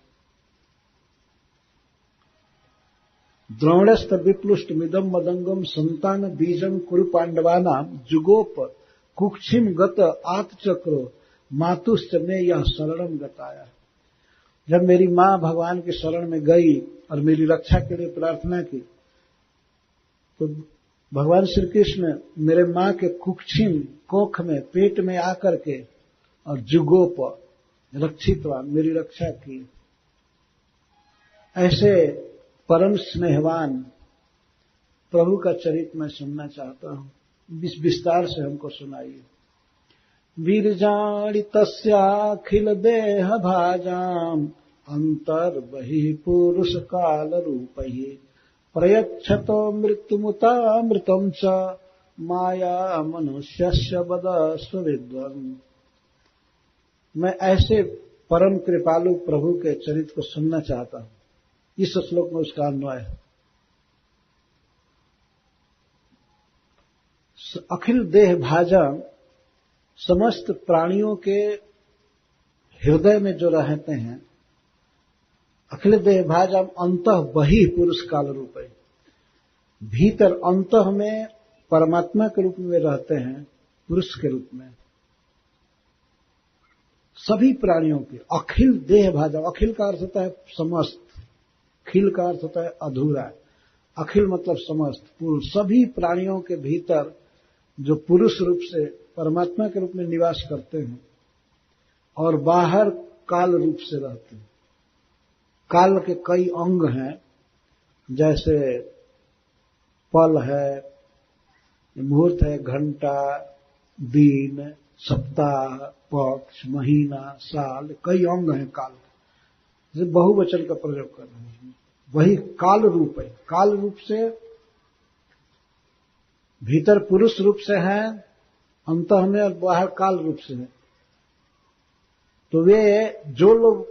द्रोणस्थ विप्लुष्ट मिदम मदंगम संतान बीजम कुरु पांडवानाम जुगोप कुक्षिम गत आत्चक्रो मातुश्च में यह शरणम गताया। जब मेरी मां भगवान के शरण में गई और मेरी रक्षा के लिए प्रार्थना की, तो भगवान श्री कृष्ण मेरे मां के कुक्षिम कोख में, पेट में आकर के, और जुगोप रक्षितवा, मेरी रक्षा की। ऐसे परम स्नेहवान प्रभु का चरित्र मैं सुनना चाहता हूं। विस्तार से हमको सुनाइए। वीरजाणि तस्याखिल देह भाजाम अंतर्बहिः पुरुष काल रूपैः प्रयच्छतो मृत्युमुतामृतं च माया मनुष्यस्य वदस्व विद्वन्। मैं ऐसे परम कृपालु प्रभु के चरित्र को सुनना चाहता हूं। इस श्लोक में उसका अन्वय है। अखिल देह भाजन, समस्त प्राणियों के हृदय में जो रहते हैं, अखिल देह भाजम अंतः बहिः पुरुष काल रूप है। भीतर अंतः में परमात्मा के रूप में रहते हैं, पुरुष के रूप में। सभी प्राणियों के अखिल देह भाजम, अखिल का अर्थ होता है समस्त, खिल का अर्थ होता है अधूरा, अखिल मतलब समस्त, पूर्ण। सभी प्राणियों के भीतर जो पुरुष रूप से परमात्मा के रूप में निवास करते हैं और बाहर काल रूप से रहते हैं। काल के कई अंग हैं, जैसे पल है, मुहूर्त है, घंटा, दिन, सप्ताह, पक्ष, महीना, साल, कई अंग हैं काल के। जैसे बहुवचन का प्रयोग कर रहे हैं, वही काल रूप है। काल रूप से भीतर पुरुष रूप से है अंतः में, और बाहर काल रूप से है। तो वे जो लोग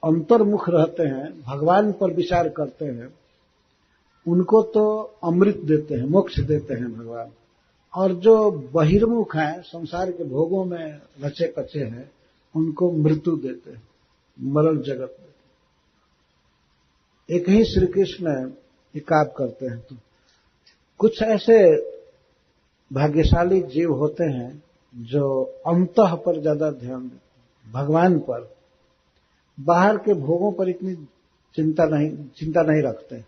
अंतर्मुख रहते हैं, भगवान पर विचार करते हैं, उनको तो अमृत देते हैं, मोक्ष देते हैं भगवान। और जो बहिर्मुख हैं, संसार के भोगों में रचे कचे हैं, उनको मृत्यु देते हैं, मरण जगत देते हैं। एक ही श्री कृष्ण एकाब करते हैं। तो कुछ ऐसे भाग्यशाली जीव होते हैं जो अंतः पर ज्यादा ध्यान देते हैं, भगवान पर। बाहर के भोगों पर इतनी चिंता नहीं रखते।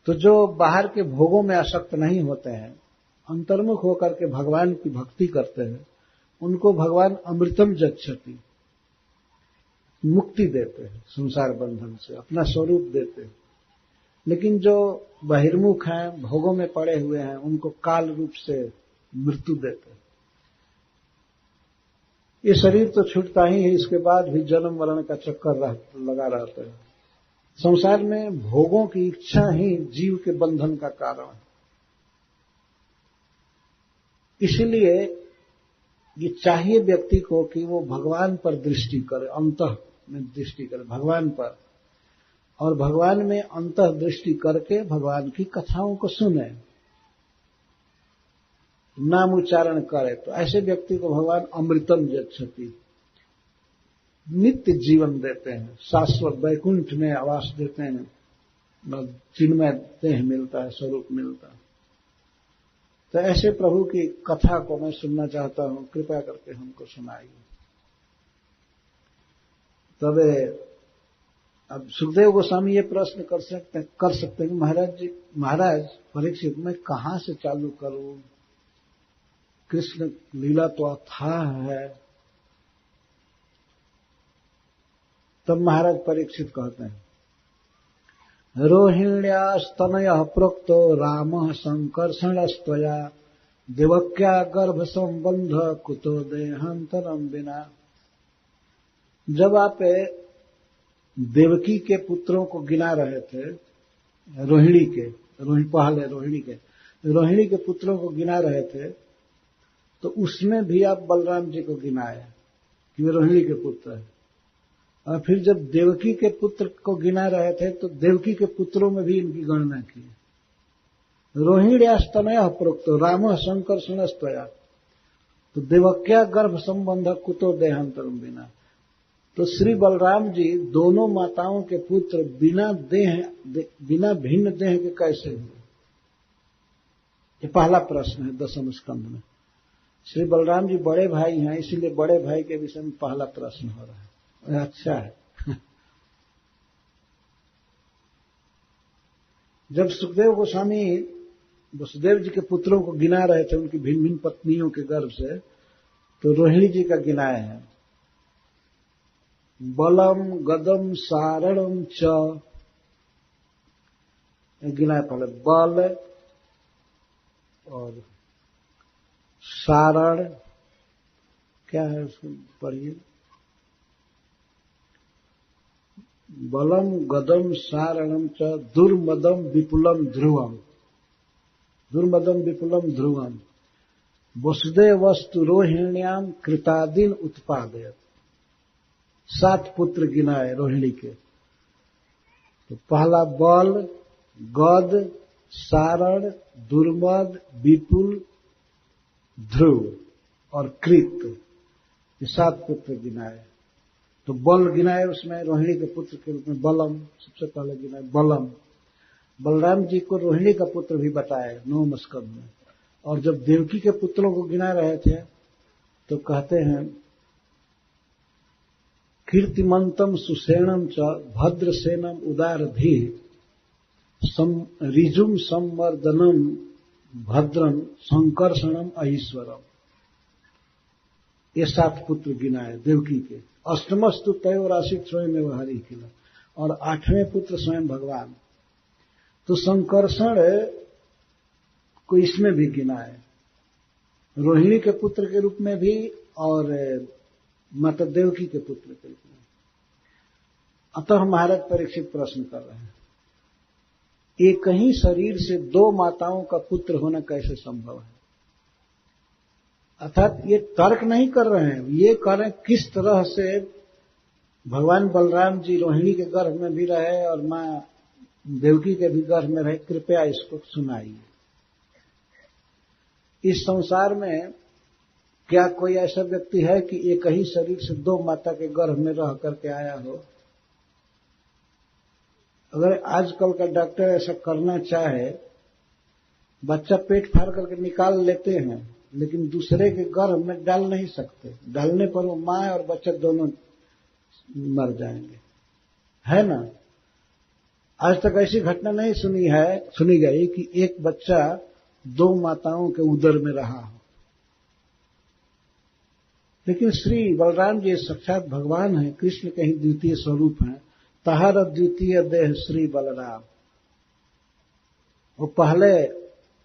तो जो बाहर के भोगों में आसक्त नहीं होते हैं, अंतर्मुख होकर के भगवान की भक्ति करते हैं, उनको भगवान अमृतम जच्छति, मुक्ति देते हैं संसार बंधन से, अपना स्वरूप देते हैं। लेकिन जो बहिर्मुख हैं, भोगों में पड़े हुए हैं, उनको काल रूप से मृत्यु देते हैं। ये शरीर तो छूटता ही है, इसके बाद भी जन्म मरण का चक्कर लगा रहता है। संसार में भोगों की इच्छा ही जीव के बंधन का कारण है। इसलिए ये चाहिए व्यक्ति को कि वो भगवान पर दृष्टि करे, अंतः में दृष्टि करे भगवान पर, और भगवान में अंतः दृष्टि करके भगवान की कथाओं को सुने, नाम उच्चारण करे। तो ऐसे व्यक्ति को भगवान अमृतम जच्छति, नित्य जीवन देते हैं, शाश्वत वैकुंठ में आवास देते हैं, चिन्मय देह मिलता है, स्वरूप मिलता है। तो ऐसे प्रभु की कथा को मैं सुनना चाहता हूं, कृपया करके हमको सुनाइए। तबे अब सुखदेव गोस्वामी ये प्रश्न कर सकते हैं कि महाराज परीक्षित, मैं कहां से चालू करूं? कृष्ण लीला तो अथाह है। तब महाराज परीक्षित कहते हैं, रोहिण्यास्तनयः प्रोक्तो रामः संकर्षणस्त्वया देवक्या गर्भ संबंध कुतो देहांतरम विना। जब आप देवकी के पुत्रों को गिना रहे थे, रोहिणी के पुत्रों को गिना रहे थे, तो उसमें भी आप बलराम जी को गिनाए कि वे रोहिणी के पुत्र हैं। और फिर जब देवकी के पुत्र को गिना रहे थे, तो देवकी के पुत्रों में भी इनकी गणना की। रोहिण्यास्तनयः प्रोक्तो रामः संकर्षणस्त्वया, तो देवक्या गर्भ संबंध कुतो देहांतरम विना। तो श्री बलराम जी दोनों माताओं के पुत्र बिना भिन्न देह के कैसे हुए? ये पहला प्रश्न है 10वें स्कंध में। श्री बलराम जी बड़े भाई हैं, इसीलिए बड़े भाई के विषय में पहला प्रश्न हो रहा है। अच्छा है। जब सुखदेव गोस्वामी वसुदेव जी के पुत्रों को गिना रहे थे उनकी भिन्न भिन्न पत्नियों के गर्भ से, तो रोहिणी जी का गिनाया है, बलम गदम सारणम च, गिनाया पहले बल और सारण, क्या है उसको पढ़िए, बलम गदम सारणम च दुर्मदम विपुलम ध्रुवम, दुर्मदम विपुलम ध्रुवम वसुदेव वस्तु रोहिण्याम कृतादीन उत्पादयत। 7 पुत्र गिनाए रोहिणी के। तो पहला बल, गद, सारण, दुर्मद, विपुल, ध्रुव और कृत, ये 7 पुत्र गिनाए। तो बल गिनाए, उसमें रोहिणी के पुत्र के रूप में बलम सबसे पहले गिनाए, बलम। बलराम जी को रोहिणी का पुत्र भी बताया 9 स्कंद में। और जब देवकी के पुत्रों को गिना रहे थे तो कहते हैं कीर्तिमंतम सुसेनम च भद्रसेनम उदारधी ऋजुम संवर्धनम भद्रम संकर्षणम अईश्वरम। ये 7 पुत्र गिनाए देवकी के। अष्टमस्तु तयोराशित स्वयं व्यवहारी किला, और 8वें पुत्र स्वयं भगवान। तो संकर्षण को इसमें भी गिनाए, रोहिणी के पुत्र के रूप में भी और माता देवकी के पुत्र के रूप में। अतः महाराज परीक्षित प्रश्न कर रहे हैं, एक ही शरीर से 2 माताओं का पुत्र होना कैसे संभव है? अर्थात ये तर्क नहीं कर रहे हैं, ये कह रहे हैं किस तरह से भगवान बलराम जी रोहिणी के गर्भ में भी रहे और मां देवकी के भी गर्भ में रहे, कृपया इसको सुनाइए। इस संसार में क्या कोई ऐसा व्यक्ति है कि एक ही शरीर से 2 माता के गर्भ में रह करके आया हो? अगर आजकल का डॉक्टर ऐसा करना चाहे, बच्चा पेट फाड़ करके निकाल लेते हैं, लेकिन दूसरे के गर्भ में डाल नहीं सकते। डालने पर वो मां और बच्चा दोनों मर जाएंगे, है ना? आज तक ऐसी घटना नहीं सुनी गई कि एक बच्चा 2 माताओं के उदर में रहा हो। लेकिन श्री बलराम जी साक्षात भगवान हैं, कृष्ण के ही द्वितीय स्वरूप हैं। तहार द्वितीय देह श्री बलराम। वो पहले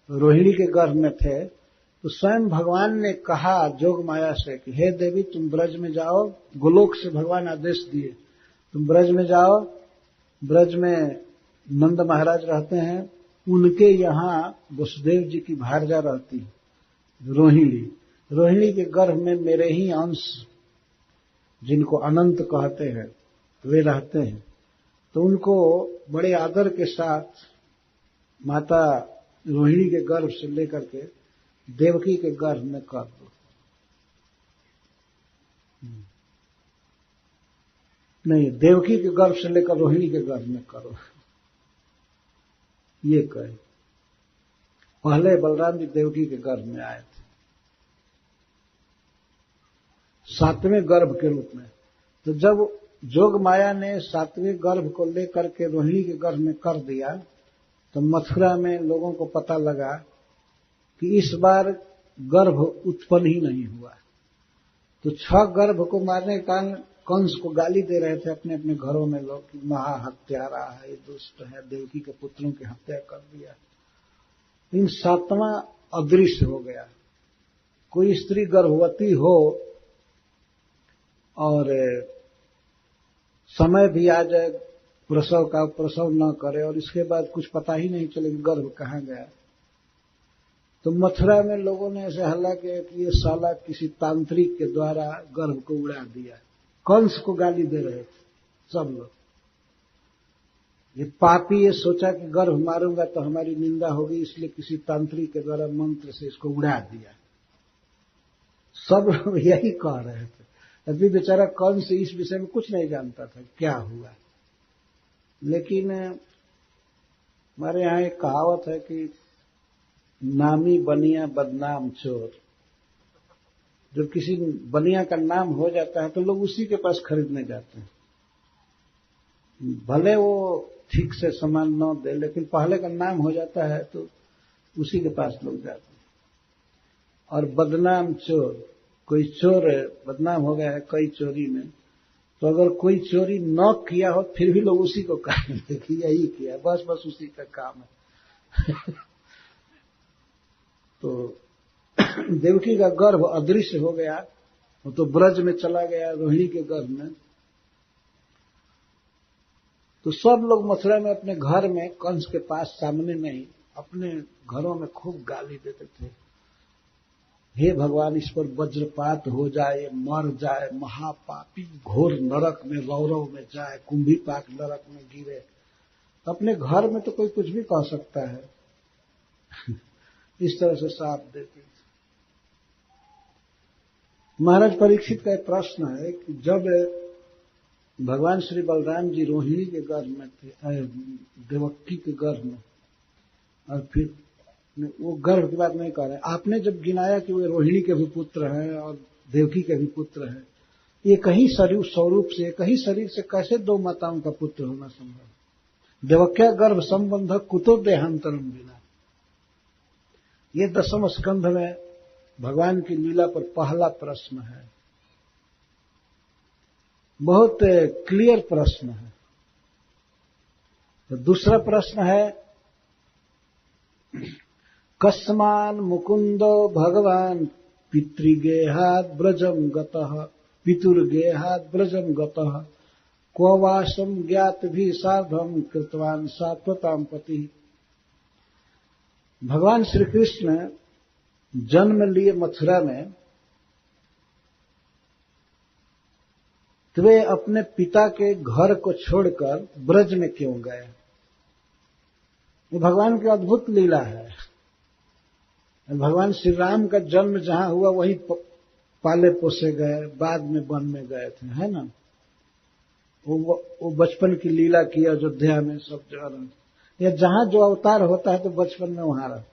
रोहिणी के गर्भ में थे, तो स्वयं भगवान ने कहा जोग माया से कि हे देवी, तुम ब्रज में जाओ। गोलोक से भगवान आदेश दिए, तुम ब्रज में जाओ। ब्रज में नंद महाराज रहते हैं, उनके यहाँ वसुदेव जी की भार्या रहती है रोहिणी। रोहिणी के गर्भ में मेरे ही अंश, जिनको अनंत कहते हैं, वे रहते हैं। तो उनको बड़े आदर के साथ माता रोहिणी के गर्भ से लेकर के देवकी के गर्भ में कर दो। नहीं, देवकी के गर्भ से लेकर रोहिणी के गर्भ में करो, ये कहे। पहले बलराम जी देवकी के गर्भ में आए थे 7वें गर्भ के रूप में। तो जब जोग माया ने 7वें गर्भ को लेकर के रोहिणी के गर्भ में कर दिया, तो मथुरा में लोगों को पता लगा कि इस बार गर्भ उत्पन्न ही नहीं हुआ। तो 6 गर्भ को मारने के कारण कंस को गाली दे रहे थे अपने अपने घरों में लोग कि महाहत्यारा है, ये दुष्ट है, देवकी के पुत्रों की हत्या कर दिया। इन 7वां अदृश्य हो गया। कोई स्त्री गर्भवती हो और समय भी आ जाए प्रसव का, प्रसव न करे और इसके बाद कुछ पता ही नहीं चले कि गर्भ कहाँ गया, तो मथुरा में लोगों ने ऐसे हल्ला किया कि ये साला किसी तांत्रिक के द्वारा गर्भ को उड़ा दिया। कंस को गाली दे रहे थे सब लोग। ये पापी ये सोचा कि गर्भ मारूंगा तो हमारी निंदा होगी, इसलिए किसी तांत्रिक के द्वारा मंत्र से इसको उड़ा दिया। सब लोग यही कह रहे थे। अभी बेचारा कंस इस विषय में कुछ नहीं जानता था क्या हुआ। लेकिन हमारे यहाँ एक कहावत है कि नामी बनिया बदनाम चोर। जब किसी बनिया का नाम हो जाता है तो लोग उसी के पास खरीदने जाते हैं, भले वो ठीक से सामान न दे, लेकिन पहले का नाम हो जाता है तो उसी के पास लोग जाते हैं। और बदनाम चोर, कोई चोर बदनाम हो गया है कई चोरी में, तो अगर कोई चोरी न किया हो फिर भी लोग उसी को कहेंगे कि यही किया, बस उसी का काम है। तो देवकी का गर्भ अदृश्य हो गया, वो तो ब्रज में चला गया रोहिणी के गर्भ में। तो सब लोग मथुरा में अपने घर में कंस के पास सामने में ही अपने घरों में खूब गाली देते थे, हे भगवान इस पर वज्रपात हो जाए, मर जाए, महापापी घोर नरक में रौरव में जाए, कुंभी पाक नरक में गिरे। अपने घर में तो कोई कुछ भी कह सकता है इस तरह से साफ देते थे। महाराज परीक्षित का एक प्रश्न है कि जब भगवान श्री बलराम जी रोहिणी के गर्भ में थे, देवकी के गर्भ में, और फिर वो गर्भ की बात नहीं कह रहे, आपने जब गिनाया कि वे रोहिणी के भी पुत्र हैं और देवकी के भी पुत्र हैं, एक ही स्वरूप से, एक ही शरीर से कैसे दो माताओं का पुत्र होना संभव? देवक्या गर्भ संबंध कुतो देहांतरम बिना। ये 10वें स्कंध में भगवान की लीला पर पहला प्रश्न है, बहुत क्लियर प्रश्न है। तो दूसरा प्रश्न है, कस्मान मुकुंदो भगवान पितृगेहात् ब्रजम गतः, पितुर्गेहात् ब्रजम गतः, क्व वासम ज्ञात भी साधम कृतवान सात्वताम पति। भगवान श्री कृष्ण जन्म लिए मथुरा में, तो वे अपने पिता के घर को छोड़कर ब्रज में क्यों गए? ये भगवान की अद्भुत लीला है। भगवान श्री राम का जन्म जहां हुआ वहीं पाले पोसे गए, बाद में वन में गए थे, है ना। वो बचपन की लीला की अयोध्या में सब जगह, या जहां जो अवतार होता है तो बचपन में वहां रहा।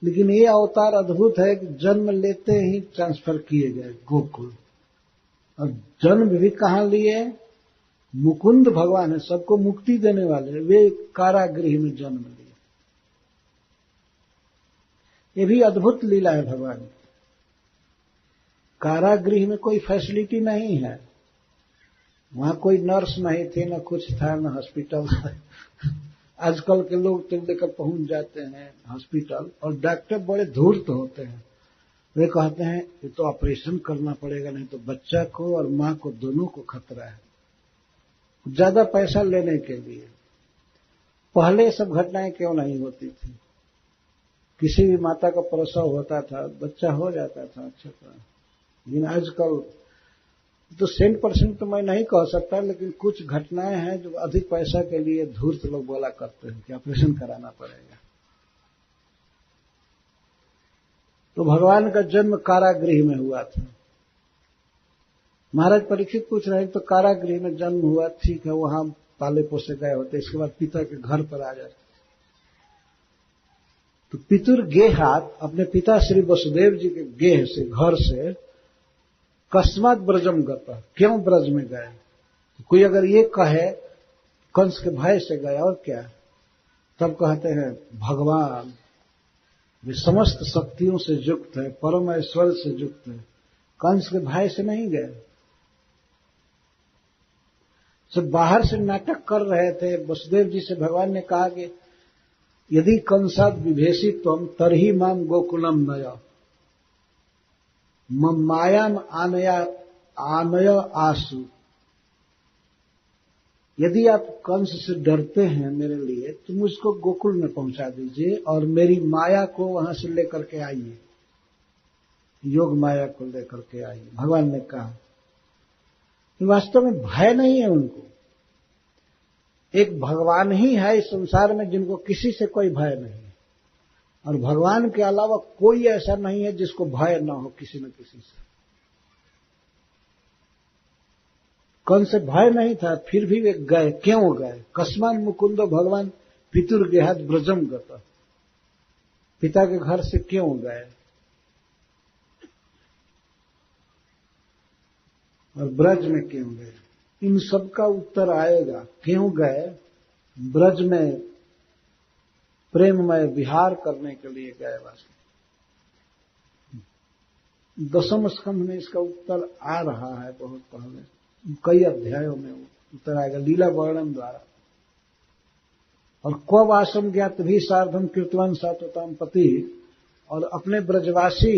लेकिन ये अवतार अद्भुत है कि जन्म लेते ही ट्रांसफर किए गए गोकुल, और जन्म भी कहां लिए? मुकुंद भगवान है, सबको मुक्ति देने वाले, वे कारागृह में जन्म लिए। ये भी अद्भुत लीला है भगवान की। कारागृह में कोई फैसिलिटी नहीं है, वहां कोई नर्स नहीं थी, न कुछ था, न हॉस्पिटल। आजकल के लोग तो लेकर पहुंच जाते हैं हॉस्पिटल, और डॉक्टर बड़े धूर्त होते हैं। वे कहते हैं ये तो ऑपरेशन करना पड़ेगा, नहीं तो बच्चा को और मां को दोनों को खतरा है, ज्यादा पैसा लेने के लिए। पहले सब घटनाएं क्यों नहीं होती थी? किसी भी माता का प्रसव होता था, बच्चा हो जाता था अच्छा तरह। लेकिन आजकल तो 100% तो मैं नहीं कह सकता, लेकिन कुछ घटनाएं हैं जो अधिक पैसा के लिए धूर्त लोग बोला करते हैं कि ऑपरेशन कराना पड़ेगा। तो भगवान का जन्म कारागृह में हुआ था। महाराज परीक्षित पूछ रहे हैं तो कारागृह में जन्म हुआ, ठीक है, वहां पाले पोसे गए होते, इसके बाद पिता के घर पर आ जाते। तो पितुर्गेहात्, अपने पिता श्री वसुदेव जी के गेह से, घर से, कस्मात् ब्रजम गतः, क्यों ब्रज में गए? तो कोई अगर ये कहे कंस के भय से गए और क्या, तब कहते हैं भगवान वे समस्त शक्तियों से युक्त है, परम ऐश्वर्य से युक्त है, कंस के भय से नहीं गए। सब बाहर से नाटक कर रहे थे। वसुदेव जी से भगवान ने कहा कि यदि कंसाद विभेषित्वम तरहि माम गोकुलम नय, मम मायाम आनय आसु। यदि आप कंस से डरते हैं मेरे लिए, तो मुझको गोकुल में पहुंचा दीजिए और मेरी माया को वहां से लेकर के आइए, योग माया को लेकर के आइए। भगवान ने कहा वास्तव में भय नहीं है उनको। एक भगवान ही है इस संसार में जिनको किसी से कोई भय नहीं है, और भगवान के अलावा कोई ऐसा नहीं है जिसको भय न हो किसी न किसी से। कंस से भय नहीं था, फिर भी वे गए। क्यों गए? कस्मान मुकुंदो भगवान पितुर्गेहात् ब्रजम गतः, पिता के घर से क्यों गए और ब्रज में क्यों गए? इन सब का उत्तर आएगा। क्यों गए? ब्रज में प्रेममय विहार करने के लिए गए। वास्तव 10वें स्कंध में इसका उत्तर आ रहा है, बहुत पहले, कई अध्यायों में उत्तर आएगा लीला वर्णन द्वारा। और क्व वासम ज्ञात भी सार्धम कृतवान सात्वताम पति, और अपने ब्रजवासी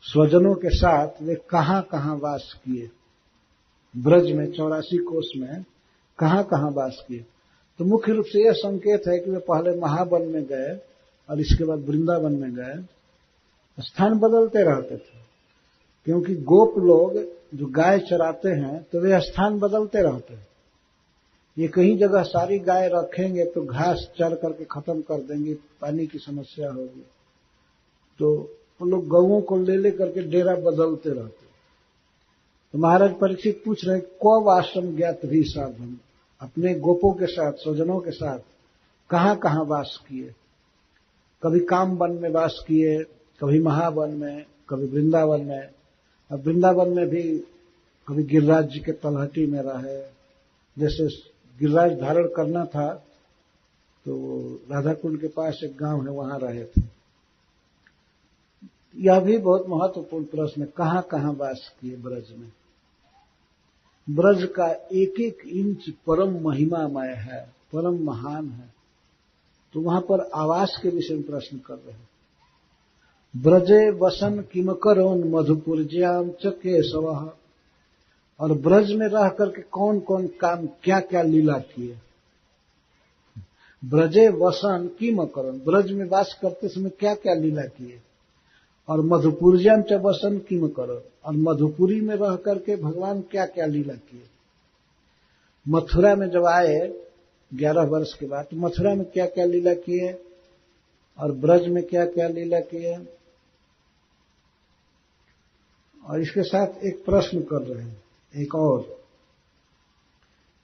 स्वजनों के साथ वे कहां कहां वास किए, ब्रज में 84 कोस में कहां कहां वास किए। तो मुख्य रूप से यह संकेत है कि वे पहले महावन में गए और इसके बाद वृंदावन में गए। स्थान बदलते रहते थे, क्योंकि गोप लोग जो गाय चराते हैं तो वे स्थान बदलते रहते हैं। ये कहीं जगह सारी गाय रखेंगे तो घास चर करके खत्म कर देंगे, पानी की समस्या होगी, तो वो लोग गौओं को ले करके डेरा बदलते रहते। तो महाराज परीक्षित पूछ रहे कौ आश्रम ज्ञात भी साधन, अपने गोपों के साथ स्वजनों के साथ कहां कहां वास किए। कभी काम वन में वास किए, कभी महावन में, कभी वृंदावन में। अब वृंदावन में भी कभी गिरिराज जी के तलहटी में रहे, जैसे गिरिराज धारण करना था तो राधा कुंड के पास एक गांव है वहां रहे थे। यह भी बहुत महत्वपूर्ण प्रश्न है, कहां कहां वास किए ब्रज में। ब्रज का एक एक इंच परम महिमामय है, परम महान है, तो वहां पर आवास के विषय में प्रश्न कर रहे हैं। ब्रजे वसन किम करोन मधुपुरज्याम च केशवः, और ब्रज में रह करके कौन कौन काम क्या क्या लीला किए। ब्रजे वसन किम करोन, ब्रज में वास करते समय क्या क्या लीला किए। और मधुपुरज्याम च वसन किम करोन, और मधुपुरी में रह करके भगवान क्या क्या लीला किए। मथुरा में जब आए 11 वर्ष के बाद, तो मथुरा में क्या क्या लीला किए और ब्रज में क्या क्या लीला किए। और इसके साथ एक प्रश्न कर रहे हैं, एक और,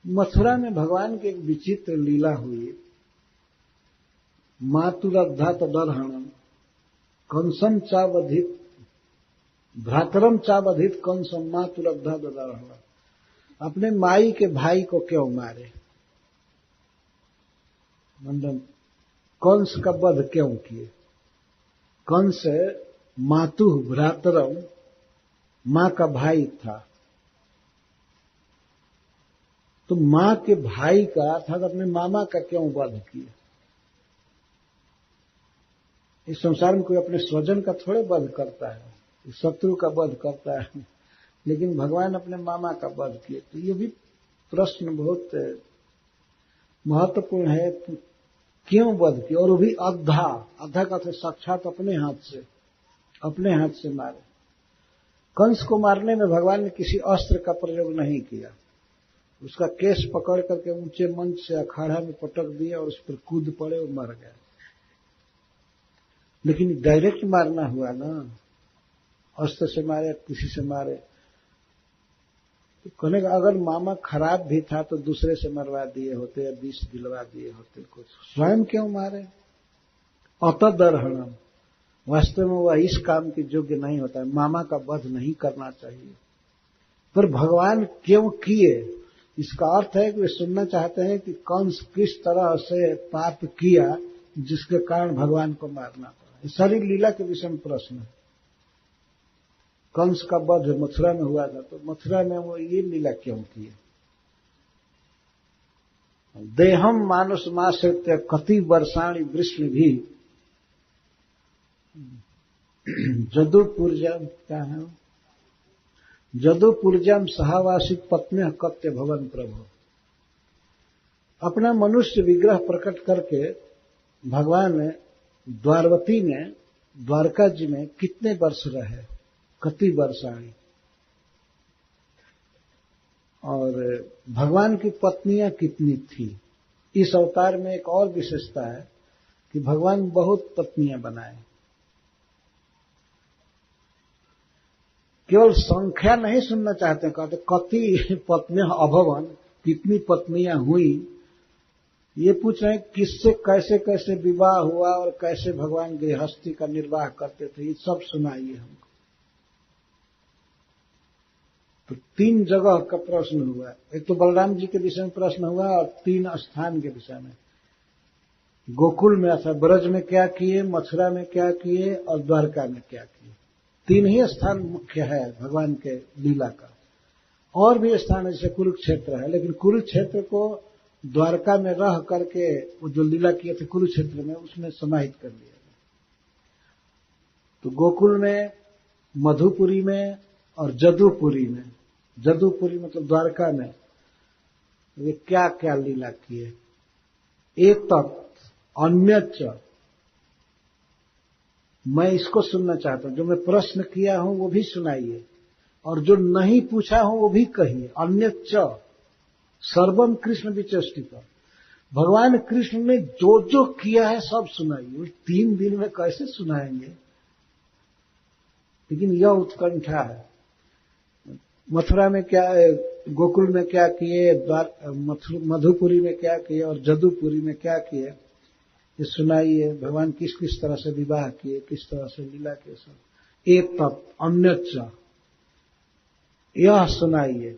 मथुरा में भगवान की एक विचित्र लीला हुई। मातुरद्धा तदर्हणम कंसम चावधित भ्रातरम चावधित कंसम मातुरद्धा तदर्हणम, अपने माई के भाई को क्यों मारे, मतलब कंस का वध क्यों किए। कंस मातु भ्रातरम, मां का भाई था, तो मां के भाई का अर्थात अपने मामा का क्यों वध किया। इस संसार में कोई अपने स्वजन का थोड़े वध करता है, शत्रु का वध करता है, लेकिन भगवान अपने मामा का वध किए। तो ये भी प्रश्न बहुत महत्वपूर्ण है, क्यों वध किया, और वो भी अद्धा, अद्धा का अर्थ साक्षात अपने हाथ से मारे। कंस को मारने में भगवान ने किसी अस्त्र का प्रयोग नहीं किया, उसका केस पकड़ करके ऊंचे मंच से अखाड़ा में पटक दिया और उस पर कूद पड़े और मर गए। लेकिन डायरेक्ट मारना हुआ ना, अस्त्र से मारे, किसी से मारे। तो कहने का अगर मामा खराब भी था तो दूसरे से मरवा दिए होते या विष दिलवा दिए होते, कुछ स्वयं क्यों मारे। अतदर्हणम, वास्तव में वह इस काम के योग्य नहीं होता है, मामा का वध नहीं करना चाहिए। पर भगवान क्यों किए, इसका अर्थ है कि वे सुनना चाहते हैं कि कंस किस तरह से पाप किया जिसके कारण भगवान को मारना पड़ा। सारी लीला के विषय में प्रश्न है। कंस का वध मथुरा में हुआ था, तो मथुरा में वो ये लीला क्यों किए। देहम मानुष माश्रित्य कति वर्षाणि वृष्ण भी जदुपुरजम, क्या है, जदुपुरजम सहावासित पत्न्यः कत्य भवन प्रभु। अपना मनुष्य विग्रह प्रकट करके भगवान ने द्वारवती में, द्वारका जी में कितने वर्ष रहे, कति वर्षाणि। और भगवान की पत्नियां कितनी थी। इस अवतार में एक और विशेषता है कि भगवान बहुत पत्नियां बनाए। केवल संख्या नहीं सुनना चाहते, कहते कति पत्नियां अभवन, कितनी पत्नियां हुई। ये पूछ रहे हैं किससे कैसे कैसे विवाह हुआ और कैसे भगवान गृहस्थी का निर्वाह करते थे, ये सब सुनाइए हमको। तो 3 जगह का प्रश्न हुआ, एक तो बलराम जी के विषय में प्रश्न हुआ और 3 स्थान के विषय में। गोकुल में अथा ब्रज में क्या किए, मथुरा में क्या किए और द्वारका में क्या किए। 3 ही स्थान मुख्य है भगवान के लीला का। और भी स्थान है जैसे कुरुक्षेत्र है, लेकिन कुरुक्षेत्र को द्वारका में रह करके वो जो लीला किए थे कुरुक्षेत्र में, उसमें समाहित कर लिया तो गोकुल में, मधुपुरी में और जदुपुरी में, जदुपुरी मतलब द्वारका में वे क्या क्या लीला किए। एतत् अन्यच्च, मैं इसको सुनना चाहता हूं, जो मैं प्रश्न किया हूं वो भी सुनाइए, और जो नहीं पूछा हूं वो भी कहिए। अन्यच्च सर्वम कृष्ण विचेष्टितम्, भगवान कृष्ण ने जो जो किया है सब सुनाइए। 3 दिन में कैसे सुनाएंगे, लेकिन यह उत्कंठा है। मथुरा में क्या, गोकुल में क्या किए, मधुपुरी में क्या किए और जदुपुरी में क्या किए, ये सुनाइए। भगवान किस किस तरह से विवाह किए, किस तरह से लीला किए, सब। एतत् अन्यच्च, यह सुनाइए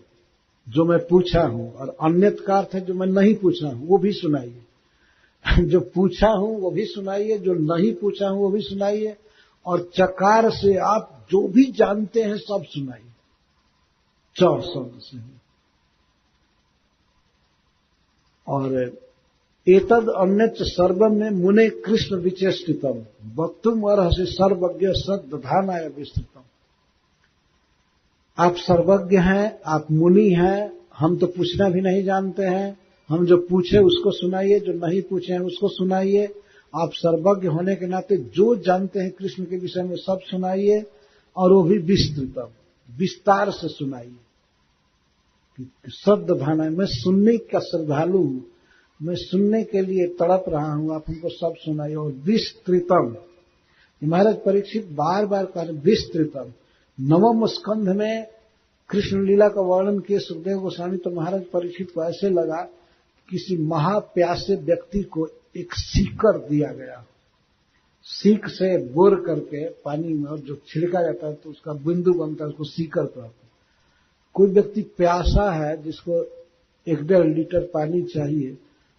जो मैं पूछा हूं, और अन्यत का अर्थ है जो मैं नहीं पूछा हूं वो भी सुनाइए। जो पूछा हूं वो भी सुनाइए, जो नहीं पूछा हूं वो भी सुनाइए, और चकार से आप जो भी जानते हैं सब सुनाइए, 4 शब्द से। और एतद अन्यच्च सर्वम में मुने कृष्ण विचेष्टितम वक्तुम अर्हसि सर्वज्ञ सद्दधानाय विस्तृतम। आप सर्वज्ञ हैं, आप मुनि हैं, हम तो पूछना भी नहीं जानते हैं, हम जो पूछे उसको सुनाइए, जो नहीं पूछे हैं उसको सुनाइए। आप सर्वज्ञ होने के नाते जो जानते हैं कृष्ण के विषय में सब सुनाइए, और वो भी विस्तृतम, विस्तार से सुनाइए। सद्दधानाय, मैं सुनने का श्रद्धालु हूं, मैं सुनने के लिए तड़प रहा हूं, आप हमको सब सुनाइए। और विस्तृतम, महाराज परीक्षित बार बार कह रहे विस्तृतम। 9वें स्कंध में कृष्ण लीला का वर्णन किए सुखदेव गोस्वामी, तो महाराज परीक्षित को ऐसे लगा किसी महाप्यासे व्यक्ति को एक सीकर दिया गया, सीक से बोर करके पानी में, और जो छिड़का जाता है तो उसका बिंदु बनता है, उसको सीकर कहते हैं। कोई व्यक्ति प्यासा है जिसको 1-1.5 लीटर पानी चाहिए,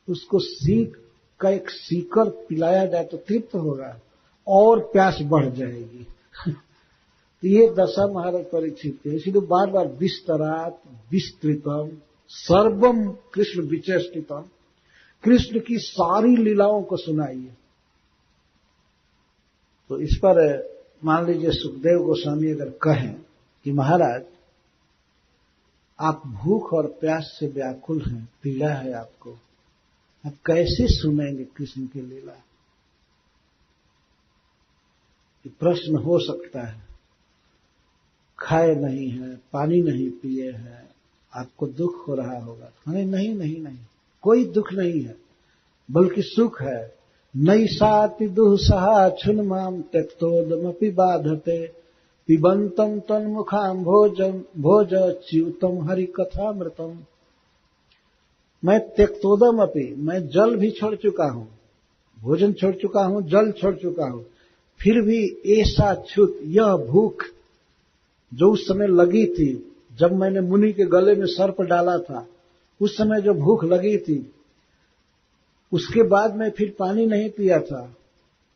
उसको सीक का एक सीकर पिलाया जाए तो तृप्त होगा और प्यास बढ़ जाएगी। तो ये दशा महाराज परीक्षित के, इसलिए बार बार विस्तरात, विस्तृतम, सर्वम कृष्ण विचेष्टितम, कृष्ण की सारी लीलाओं को सुनाइए। तो इस पर मान लीजिए सुखदेव गोस्वामी अगर कहें कि महाराज आप भूख और प्यास से व्याकुल हैं, पीड़ा है आपको, आप कैसे सुनेंगे कृष्ण की लीला, ये प्रश्न हो सकता है। खाए नहीं है, पानी नहीं पिए हैं, आपको दुख हो रहा होगा। नहीं नहीं नहीं नहीं, कोई दुख नहीं है, बल्कि सुख है। नैषाति दुःसहा क्षुन्माम त्यक्तोदमपि बाधते पिबंतम तन्मुखाम भोज च्युतम हरि कथामृतम। मैं त्यक्तोदम अपि, मैं जल भी छोड़ चुका हूं, भोजन छोड़ चुका हूं, जल छोड़ चुका हूं, फिर भी ऐसा च्युत, यह भूख जो उस समय लगी थी, जब मैंने मुनि के गले में सर्प डाला था, उस समय जो भूख लगी थी, उसके बाद मैं फिर पानी नहीं पिया था,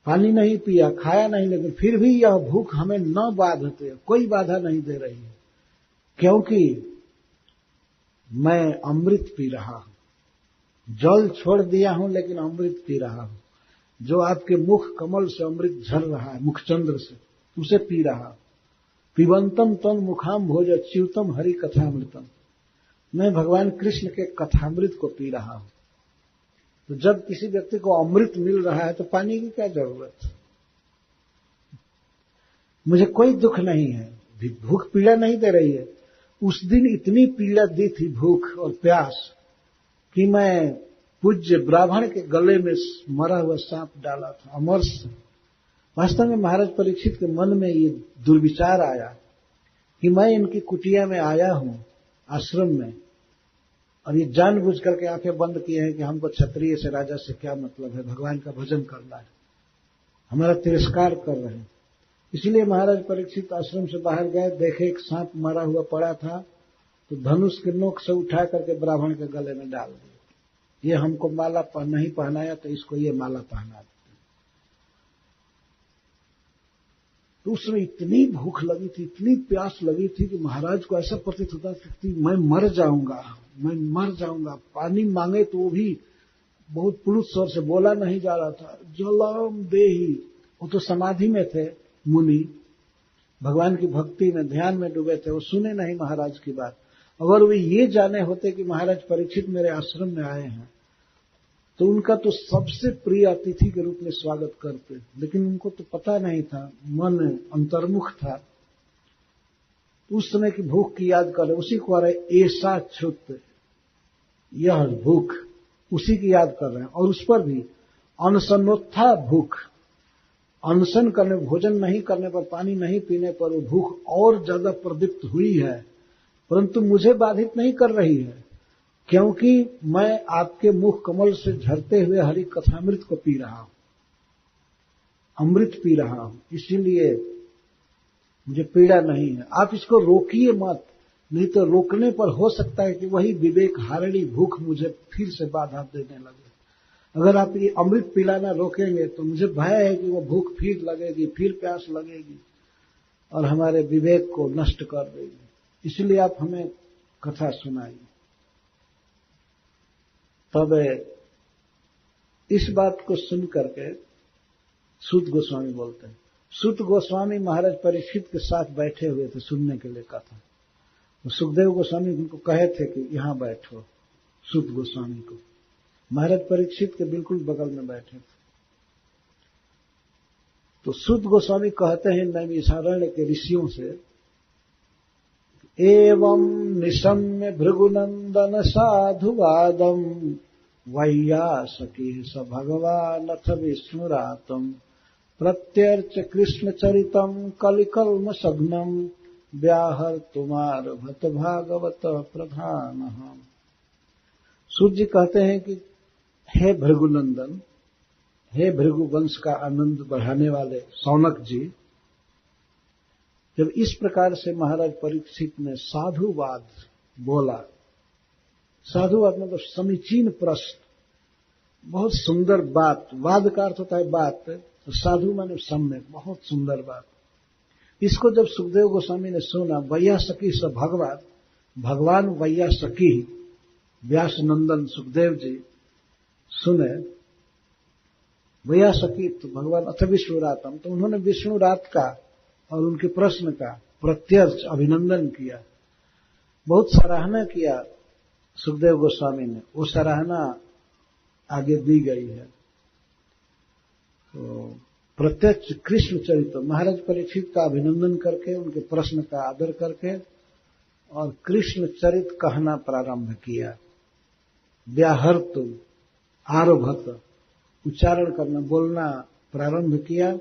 पानी नहीं पिया, खाया नहीं, लेकिन फिर भी यह भूख हमें न बाधते, कोई बाधा नहीं दे रही है, क्योंकि मैं अमृत पी रहा हूं। जल छोड़ दिया हूं लेकिन अमृत पी रहा हूं, जो आपके मुख कमल से अमृत झर रहा है, मुखचंद्र से, उसे पी रहा हूं। पिबंतम तन मुखाम भोज च्युतम हरि कथामृतम, मैं भगवान कृष्ण के कथामृत को पी रहा हूं। तो जब किसी व्यक्ति को अमृत मिल रहा है तो पानी की क्या जरूरत। मुझे कोई दुख नहीं है, भूख पीड़ा नहीं दे रही है। उस दिन इतनी पीड़ा दी थी भूख और प्यास कि मैं पूज्य ब्राह्मण के गले में मरा हुआ सांप डाला था, अमरस। वास्तव में महाराज परीक्षित के मन में ये दुर्विचार आया कि मैं इनकी कुटिया में आया हूं, आश्रम में, और ये जानबूझ करके आंखें बंद किए हैं कि हमको क्षत्रिय से, राजा से क्या मतलब है, भगवान का भजन करना है, हमारा तिरस्कार कर रहे हैं। इसलिए महाराज परीक्षित आश्रम से बाहर गए, देखे एक सांप मरा हुआ पड़ा था, तो धनुष के नोक से उठा करके ब्राह्मण के गले में डाल दिया। ये हमको माला नहीं पहनाया तो इसको ये माला पहना। तो उसमें इतनी भूख लगी थी, इतनी प्यास लगी थी कि महाराज को ऐसा प्रतीत होता कि मैं मर जाऊंगा, मैं मर जाऊंगा। पानी मांगे तो वो भी बहुत पुलुत स्वर से बोला नहीं जा रहा था, जलम देही। वो तो समाधि में थे, मुनि भगवान की भक्ति में ध्यान में डूबे थे, वो सुने नहीं महाराज की बात। अगर वे ये जाने होते कि महाराज परीक्षित मेरे आश्रम में आए हैं तो उनका तो सबसे प्रिय अतिथि के रूप में स्वागत करते, लेकिन उनको तो पता नहीं था, मन अंतर्मुख था। उस समय की भूख की याद कर रहे, उसी को आ रहे ऐसा क्षुत, यह भूख उसी की याद कर रहे हैं। और उस पर भी अनशनोत्था भूख, अनशन करने, भोजन नहीं करने पर, पानी नहीं पीने पर वो भूख और ज्यादा प्रदीप्त हुई है, परंतु मुझे बाधित नहीं कर रही है, क्योंकि मैं आपके मुख कमल से झरते हुए हरि कथामृत को पी रहा हूं, अमृत पी रहा हूं, इसीलिए मुझे पीड़ा नहीं है। आप इसको रोकिए मत, नहीं तो रोकने पर हो सकता है कि वही विवेक हारिणी भूख मुझे फिर से बाधा देने लगे। अगर आप ये अमृत पिलाना रोकेंगे तो मुझे भय है कि वो भूख फिर लगेगी, फिर प्यास लगेगी और हमारे विवेक को नष्ट कर देगी। इसलिए आप हमें कथा सुनाइए। तब इस बात को सुन करके सूत गोस्वामी बोलते हैं, सूत गोस्वामी महाराज परीक्षित के साथ बैठे हुए थे सुनने के लिए कथा। तो सुखदेव गोस्वामी उनको कहे थे कि यहां बैठो, सूत गोस्वामी को, महाराज परीक्षित के बिल्कुल बगल में बैठे थे। तो सूत गोस्वामी कहते हैं नैमिषारण्य के ऋषियों से, एवं निशम्य भृगुनंदन साधुवादम वैयासकी स भगवान अथ विष्णुरातम प्रत्यर्च कृष्ण चरितम कलिकल्म सघ्नम व्याहर तुमार भत भागवत प्रधान। सूर्य कहते हैं कि हे भृगुनंदन, हे भृगु वंश का आनंद बढ़ाने वाले शौनक जी, जब इस प्रकार से महाराज परीक्षित ने साधुवाद बोला, साधुवाद मतलब समीचीन प्रश्न, बहुत सुंदर बात, वाद का अर्थ होता है बात, तो साधु माने सम्यक, बहुत सुंदर बात। इसको जब सुखदेव गोस्वामी ने सुना, वैयासकी स भगवान, भगवान वैयासकी व्यास नंदन सुखदेव जी सुने, वैयासकी तो भगवान अथ विष्णुरातम, तो उन्होंने विष्णुरात का और उनके प्रश्न का प्रत्यर्थ अभिनंदन किया, बहुत सराहना किया सुखदेव गोस्वामी ने। वो सराहना आगे दी गई है। तो प्रत्यक्ष कृष्ण चरित्र, महाराज परीक्षित का अभिनंदन करके, उनके प्रश्न का आदर करके और कृष्ण चरित कहना प्रारंभ किया। व्याहर्तु आरभत, उच्चारण करना, बोलना प्रारंभ किया।